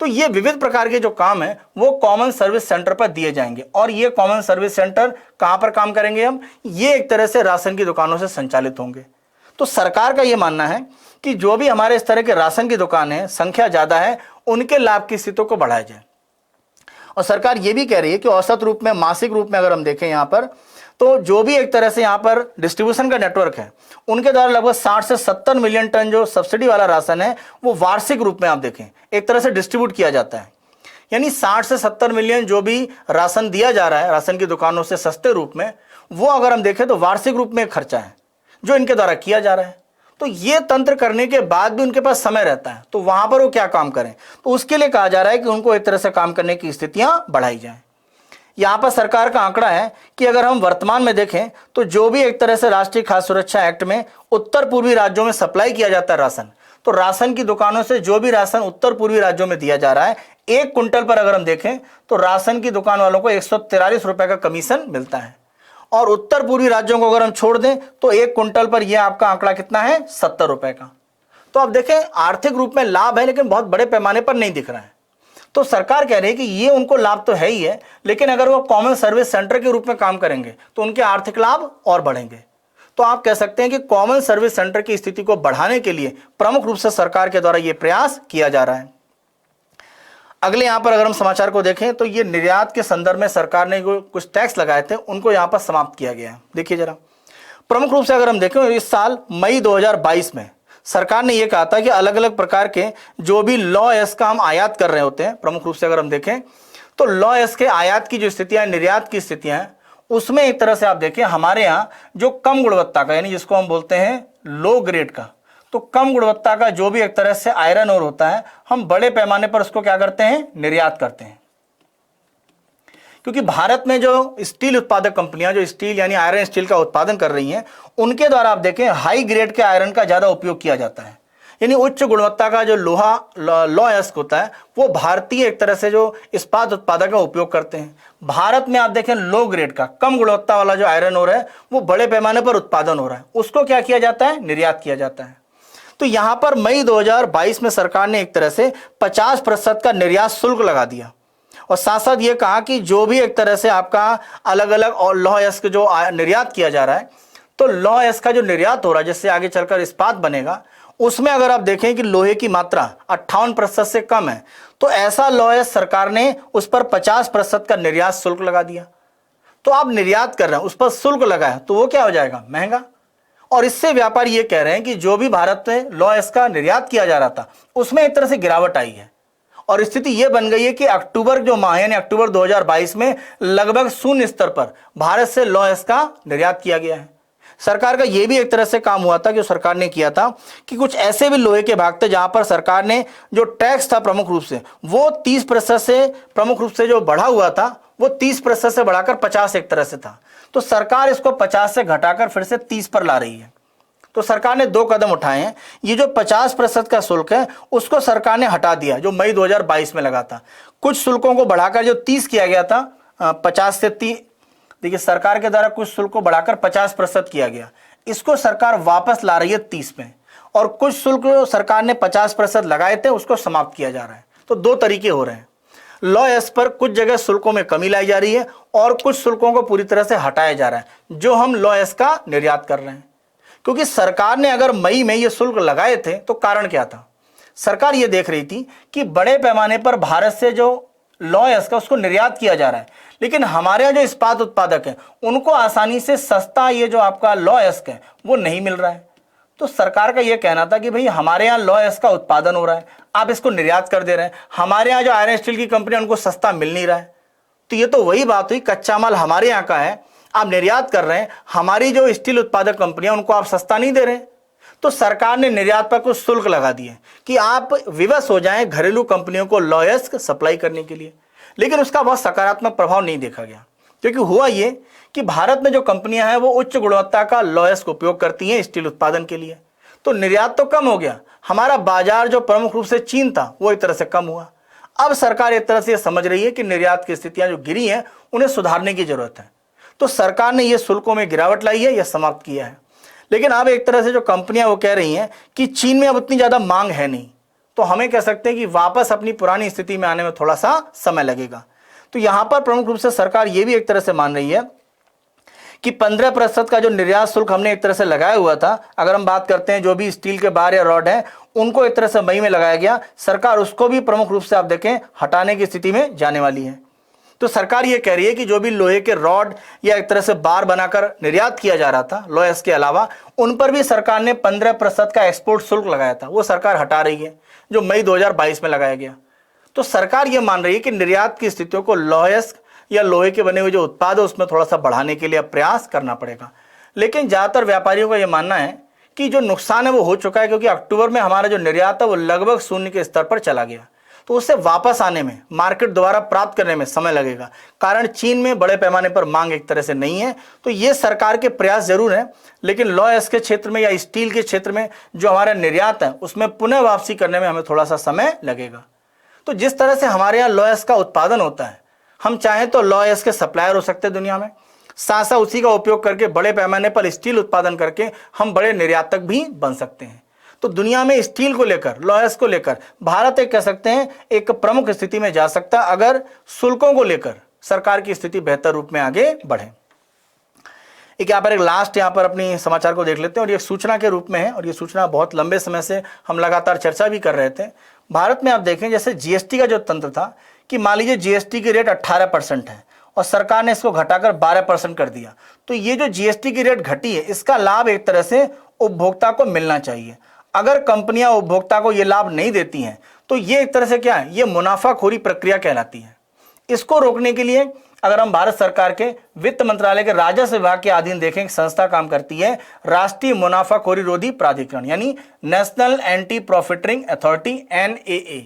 तो ये विविध प्रकार के जो काम है वो कॉमन सर्विस सेंटर पर दिए जाएंगे। और ये कॉमन सर्विस सेंटर कहां पर काम करेंगे हम? ये एक तरह से राशन की दुकानों से संचालित होंगे। तो सरकार का ये मानना है कि जो भी हमारे इस तरह के राशन की दुकान है, संख्या ज्यादा है, उनके लाभ की स्थितियों को बढ़ाया जाए। और सरकार ये भी कह रही है कि औसत रूप में, मासिक रूप में अगर हम देखें यहाँ पर, तो जो भी एक तरह से यहाँ पर डिस्ट्रीब्यूशन का नेटवर्क है, उनके द्वारा लगभग 60 से 70 मिलियन टन जो सब्सिडी वाला राशन है वो वार्षिक रूप में आप देखें एक तरह से डिस्ट्रीब्यूट किया जाता है। यानी 60 से 70 मिलियन जो भी राशन दिया जा रहा है राशन की दुकानों से सस्ते रूप में, वो अगर हम देखें तो वार्षिक रूप में एक खर्चा है जो इनके द्वारा किया जा रहा है। तो ये तंत्र करने के बाद भी उनके पास समय रहता है, तो वहां पर वो क्या काम करें? तो उसके लिए कहा जा रहा है कि उनको एक तरह से काम करने की स्थितियां बढ़ाई जाएं। यहां पर सरकार का आंकड़ा है कि अगर हम वर्तमान में देखें तो जो भी एक तरह से राष्ट्रीय खाद्य सुरक्षा एक्ट में उत्तर पूर्वी राज्यों में सप्लाई किया जाता है राशन, तो राशन की दुकानों से जो भी राशन उत्तर पूर्वी राज्यों में दिया जा रहा है, 1 कुंटल पर अगर हम देखें तो राशन की दुकान वालों को 143 रुपए का कमीशन मिलता है। और उत्तर पूर्वी राज्यों को अगर हम छोड़ दें तो 1 कुंटल पर यह आपका आंकड़ा कितना है? 70 रुपए का। तो आप देखें आर्थिक रूप में लाभ है, लेकिन बहुत बड़े पैमाने पर नहीं दिख रहा है। तो सरकार कह रही है कि ये उनको लाभ तो है ही है, लेकिन अगर वो कॉमन सर्विस सेंटर के रूप में काम करेंगे तो उनके आर्थिक लाभ और बढ़ेंगे। तो आप कह सकते हैं कि कॉमन सर्विस सेंटर की स्थिति को बढ़ाने के लिए प्रमुख रूप से सरकार के द्वारा यह प्रयास किया जा रहा है। अगले यहां पर अगर हम समाचार को देखें तो ये निर्यात के संदर्भ में सरकार ने कुछ टैक्स लगाए थे, उनको यहां पर समाप्त किया गया है। देखिए जरा, प्रमुख रूप से अगर हम देखें इस साल मई 2022 में सरकार ने यह कहा था कि अलग अलग प्रकार के जो भी लॉ एस का हम आयात कर रहे होते हैं, प्रमुख रूप से अगर हम देखें तो लॉ एस के आयात की जो स्थितियां, निर्यात की स्थितियां हैं, उसमें एक तरह से आप देखें हमारे यहाँ जो कम गुणवत्ता का, यानी जिसको हम बोलते हैं लो ग्रेड का, तो कम गुणवत्ता का जो भी एक तरह से आयरन ओर होता है, हम बड़े पैमाने पर उसको क्या करते हैं? निर्यात करते हैं। क्योंकि भारत में जो स्टील उत्पादक कंपनियां जो स्टील यानी आयरन स्टील का उत्पादन कर रही हैं, उनके द्वारा आप देखें हाई ग्रेड के आयरन का ज्यादा उपयोग किया जाता है। यानी उच्च गुणवत्ता का जो लोहा लॉ एस्क होता है वो भारतीय एक तरह से जो इस्पात उत्पादक का उपयोग करते हैं। भारत में आप देखें लो ग्रेड का, कम गुणवत्ता वाला जो आयरन ओर है वो बड़े पैमाने पर उत्पादन हो रहा है, उसको क्या किया जाता है? निर्यात किया जाता है। तो यहां पर मई 2022 में सरकार ने एक तरह से 50% का निर्यात शुल्क लगा दिया और साथ साथ ये कहा कि जो भी एक तरह से आपका अलग अलग और लौह अयस्क जो निर्यात किया जा रहा है, तो लौह अयस्क का जो निर्यात हो रहा है जिससे आगे चलकर इस्पात बनेगा, उसमें अगर आप देखें कि लोहे की मात्रा 58% से कम है, तो ऐसा लौह अयस्क सरकार ने उस पर 50% का निर्यात शुल्क लगा दिया। तो आप निर्यात कर रहे हैं, उस पर शुल्क लगाया, तो वो क्या हो जाएगा? महंगा। और इससे व्यापारी ये कह रहे हैं कि जो भी भारत में लॉ एस्क का निर्यात किया जा रहा था उसमें एक तरह से गिरावट आई है और स्थिति ये बन गई है कि अक्टूबर जो माह यानी अक्टूबर 2022 में लगभग शून्य स्तर पर भारत से लॉ एस्क का निर्यात किया गया है। सरकार का यह भी एक तरह से काम हुआ था, जो सरकार ने किया था कि कुछ ऐसे भी लोहे के भाग थे जहां पर सरकार ने जो टैक्स था प्रमुख रूप से वो 30% से प्रमुख रूप से जो बढ़ा हुआ था वो 30% से बढ़ाकर 50 एक तरह से था, तो सरकार इसको 50 से घटाकर फिर से 30 पर ला रही है। तो सरकार ने 2 कदम उठाए हैं। ये जो 50% का शुल्क है उसको सरकार ने हटा दिया जो मई 2022 में लगा था। कुछ शुल्कों को बढ़ाकर जो 30 किया गया था 50 से 30, देखिए सरकार के द्वारा कुछ शुल्क को बढ़ाकर 50% किया गया, इसको सरकार वापस ला रही है 30 में, और कुछ शुल्क सरकार ने 50% लगाए थे उसको समाप्त किया जा रहा है। तो 2 तरीके हो रहे हैं। लॉ एस पर कुछ जगह शुल्कों में कमी लाई जा रही है और कुछ शुल्कों को पूरी तरह से हटाया जा रहा है जो हम लॉ एस का निर्यात कर रहे हैं। क्योंकि सरकार ने अगर मई में ये शुल्क लगाए थे तो कारण क्या था? सरकार ये देख रही थी कि बड़े पैमाने पर भारत से जो लॉ एस का उसको निर्यात किया जा रहा है, लेकिन हमारे यहाँ जो इस्पात उत्पादक है उनको आसानी से सस्ता ये जो आपका लॉ एस है वो नहीं मिल रहा है। तो सरकार का यह कहना था कि भाई हमारे यहाँ लॉ एस का उत्पादन हो रहा है, आप इसको निर्यात कर दे रहे हैं, हमारे यहाँ जो आयरन स्टील की कंपनी उनको सस्ता मिल नहीं रहा है। तो ये तो वही बात हुई, कच्चा माल हमारे यहाँ का है, आप निर्यात कर रहे हैं, हमारी जो स्टील उत्पादक कंपनियां उनको आप सस्ता नहीं दे रहे। तो सरकार ने निर्यात पर कुछ शुल्क लगा दिए कि आप विवश हो जाएं घरेलू कंपनियों को लॉ एस सप्लाई करने के लिए, लेकिन उसका बहुत सकारात्मक प्रभाव नहीं देखा गया। क्योंकि हुआ ये कि भारत में जो कंपनियां हैं वो उच्च गुणवत्ता का लॉ एस का उपयोग करती हैं स्टील उत्पादन के लिए, तो निर्यात तो कम हो गया, हमारा बाजार जो प्रमुख रूप से चीन था वो एक तरह से कम हुआ। अब सरकार एक तरह से यह समझ रही है कि निर्यात की स्थितियां जो गिरी हैं उन्हें सुधारने की जरूरत है, तो सरकार ने यह शुल्कों में गिरावट लाई है या समाप्त किया है। लेकिन अब एक तरह से जो कंपनियां वो कह रही हैं कि चीन में अब उतनी ज्यादा मांग है नहीं, तो हमें कह सकते हैं कि वापस अपनी पुरानी स्थिति में आने में थोड़ा सा समय लगेगा। तो यहां पर प्रमुख रूप से सरकार ये भी एक तरह से मान रही है कि 15% का जो निर्यात शुल्क हमने एक तरह से लगाया हुआ था, अगर हम बात करते हैं जो भी स्टील के बार या रॉड है उनको एक तरह से मई में लगाया गया, सरकार उसको भी प्रमुख रूप से आप देखें हटाने की स्थिति में जाने वाली है। तो सरकार ये कह रही है कि जो भी लोहे के रॉड या एक तरह से बार बनाकर निर्यात किया जा रहा था लॉयस के अलावा, उन पर भी सरकार ने 15% का एक्सपोर्ट शुल्क लगाया था, वो सरकार हटा रही है, जो मई 2022 में लगाया गया। तो सरकार ये मान रही है कि निर्यात की स्थितियों को लॉयस या लोहे के बने हुए जो उत्पाद है उसमें थोड़ा सा बढ़ाने के लिए प्रयास करना पड़ेगा। लेकिन ज्यादातर व्यापारियों का यह मानना है कि जो नुकसान है वो हो चुका है, क्योंकि अक्टूबर में हमारा जो निर्यात है वो लगभग शून्य के स्तर पर चला गया। तो उससे वापस आने में, मार्केट दोबारा प्राप्त करने में समय लगेगा, कारण चीन में बड़े पैमाने पर मांग एक तरह से नहीं है। तो ये सरकार के प्रयास जरूर हैं, लेकिन लॉयस के क्षेत्र में या स्टील के क्षेत्र में जो हमारा निर्यात है उसमें पुनः वापसी करने में हमें थोड़ा सा समय लगेगा। तो जिस तरह से हमारे यहाँ लॉयस का उत्पादन होता है, हम चाहें तो लॉयस के सप्लायर हो सकते हैं दुनिया में, साथ साथ उसी का उपयोग करके बड़े पैमाने पर स्टील उत्पादन करके हम बड़े निर्यातक भी बन सकते हैं। तो दुनिया में स्टील को लेकर, लॉयस को लेकर भारत एक कह सकते हैं एक प्रमुख स्थिति में जा सकता है, अगर शुल्कों को लेकर सरकार की स्थिति बेहतर रूप में आगे बढ़े। एक यहाँ पर एक लास्ट यहाँ पर अपनी समाचार को देख लेते हैं, और ये सूचना के रूप में है, और ये सूचना बहुत लंबे समय से हम लगातार चर्चा भी कर रहे थे। भारत में आप देखें जैसे जीएसटी का जो तंत्र था कि मान लीजिए जीएसटी की रेट 18% है और सरकार ने इसको घटाकर 12% कर दिया, तो ये जो जीएसटी की रेट घटी है इसका लाभ एक तरह से उपभोक्ता को मिलना चाहिए। अगर कंपनियां उपभोक्ता को ये लाभ नहीं देती हैं तो ये एक तरह से क्या है, ये मुनाफाखोरी प्रक्रिया कहलाती है। इसको रोकने के लिए अगर हम भारत सरकार के वित्त मंत्रालय के राजस्व विभाग के अधीन देखें, एक संस्था काम करती है, राष्ट्रीय मुनाफाखोरी रोधी प्राधिकरण यानी national anti profiteering authority NAA।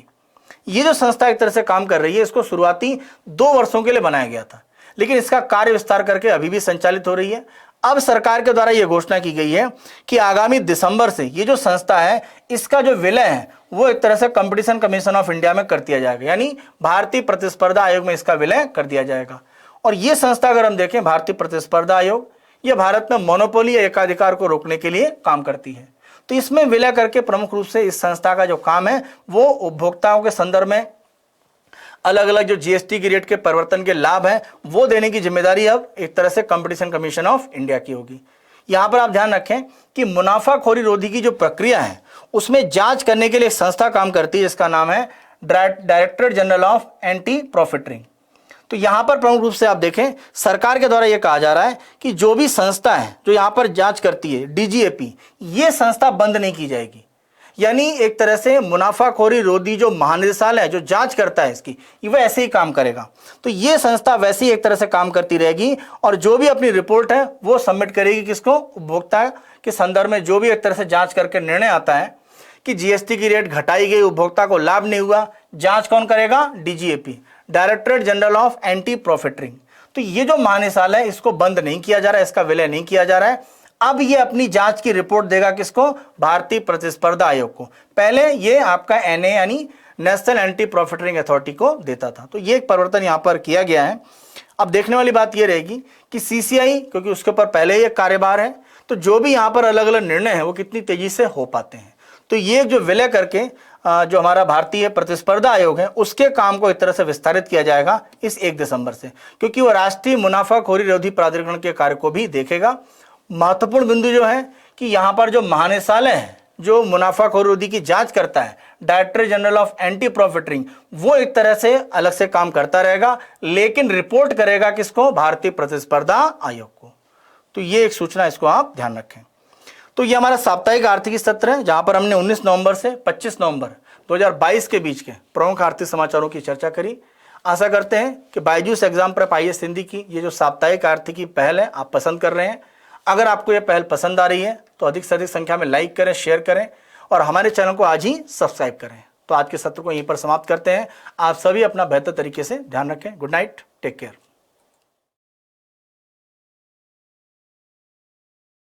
ये जो संस्था एक तरह से काम कर रही है, इसको शुरुआती 2 वर्षों के लिए बनाया गया था, लेकिन इसका कार्य विस्तार करके अभी भी संचालित हो रही है। अब सरकार के द्वारा यह घोषणा की गई है कि आगामी दिसंबर से ये जो संस्था है इसका जो विलय है वो एक तरह से कंपटीशन कमीशन ऑफ इंडिया में कर दिया जाएगा, यानी भारतीय प्रतिस्पर्धा आयोग में इसका विलय कर दिया जाएगा। और ये संस्था अगर हम देखें, भारतीय प्रतिस्पर्धा आयोग, ये भारत में मोनोपोली या एकाधिकार को रोकने के लिए काम करती है। तो इसमें विलय करके प्रमुख रूप से इस संस्था का जो काम है वो उपभोक्ताओं के संदर्भ में अलग अलग जो जीएसटी की रेट के परिवर्तन के लाभ है वो देने की जिम्मेदारी अब एक तरह से कंपटीशन कमीशन ऑफ इंडिया की होगी। यहां पर आप ध्यान रखें कि मुनाफाखोरी रोधी की जो प्रक्रिया है उसमें जांच करने के लिए एक संस्था काम करती है जिसका नाम है directorate general of anti profiteering. तो यहां पर प्रमुख रूप से आप देखें सरकार के द्वारा यह कहा जा रहा है कि जो भी संस्था है जो यहां पर जांच करती है DGAP, ये संस्था बंद नहीं की जाएगी। यानी एक तरह से मुनाफाखोरी रोधी जो महानिदेशालय है जो जांच करता है इसकी, वह ऐसे ही काम करेगा। तो ये संस्था वैसे ही एक तरह से काम करती रहेगी और जो भी अपनी रिपोर्ट है वो सबमिट करेगी किसको, उपभोक्ता के संदर्भ में जो भी एक तरह से जांच करके निर्णय आता है कि जीएसटी की रेट घटाई गई, उपभोक्ता को लाभ नहीं हुआ, जांच कौन करेगा, DGAP, directorate general of anti profiteering. तो ये जो महानिदेशालय है इसको बंद नहीं किया जा रहा है, इसका विलय नहीं किया जा रहा है। अब ये अपनी जांच की रिपोर्ट देगा किसको, भारतीय प्रतिस्पर्धा आयोग को। पहले ये आपका NA यानी नेशनल एंटी प्रॉफिटरिंग अथॉरिटी को देता था। तो ये एक परिवर्तन यहां पर किया गया है। अब देखने वाली बात ये रहेगी कि CCI, क्योंकि उसके ऊपर पहले ही एक कार्यभार है, तो जो भी यहां पर अलग अलग निर्णय है वो कितनी तेजी से हो पाते हैं। तो ये जो विलय करके जो हमारा भारतीय प्रतिस्पर्धा आयोग है उसके काम को एक तरह से विस्तारित किया जाएगा इस 1 दिसंबर से, क्योंकि वो राष्ट्रीय मुनाफाखोरी रोधी प्राधिकरण के कार्य को भी देखेगा। महत्वपूर्ण बिंदु जो है कि यहां पर जो महानिदेशालय है जो मुनाफाखोरी रोधी की जांच करता है, directorate general of anti profiteering, वो एक तरह से अलग से काम करता रहेगा, लेकिन रिपोर्ट करेगा किसको, भारतीय प्रतिस्पर्धा आयोग को। तो ये एक सूचना, इसको आप ध्यान रखें। तो ये हमारा साप्ताहिक आर्थिक सत्र है जहां पर हमने 19 नवंबर से 25 नवंबर 2022 के बीच के प्रमुख आर्थिक समाचारों की चर्चा करी। आशा करते हैं कि Byju's exam prep IAS Hindi की ये जो साप्ताहिक आर्थिकी पहल है आप पसंद कर रहे हैं। अगर आपको ये पहल पसंद आ रही है तो अधिक से अधिक संख्या में लाइक करें, शेयर करें और हमारे चैनल को आज ही सब्सक्राइब करें। तो आज के सत्र को यहीं पर समाप्त करते हैं। आप सभी अपना बेहतर तरीके से ध्यान रखें। Good night, take care.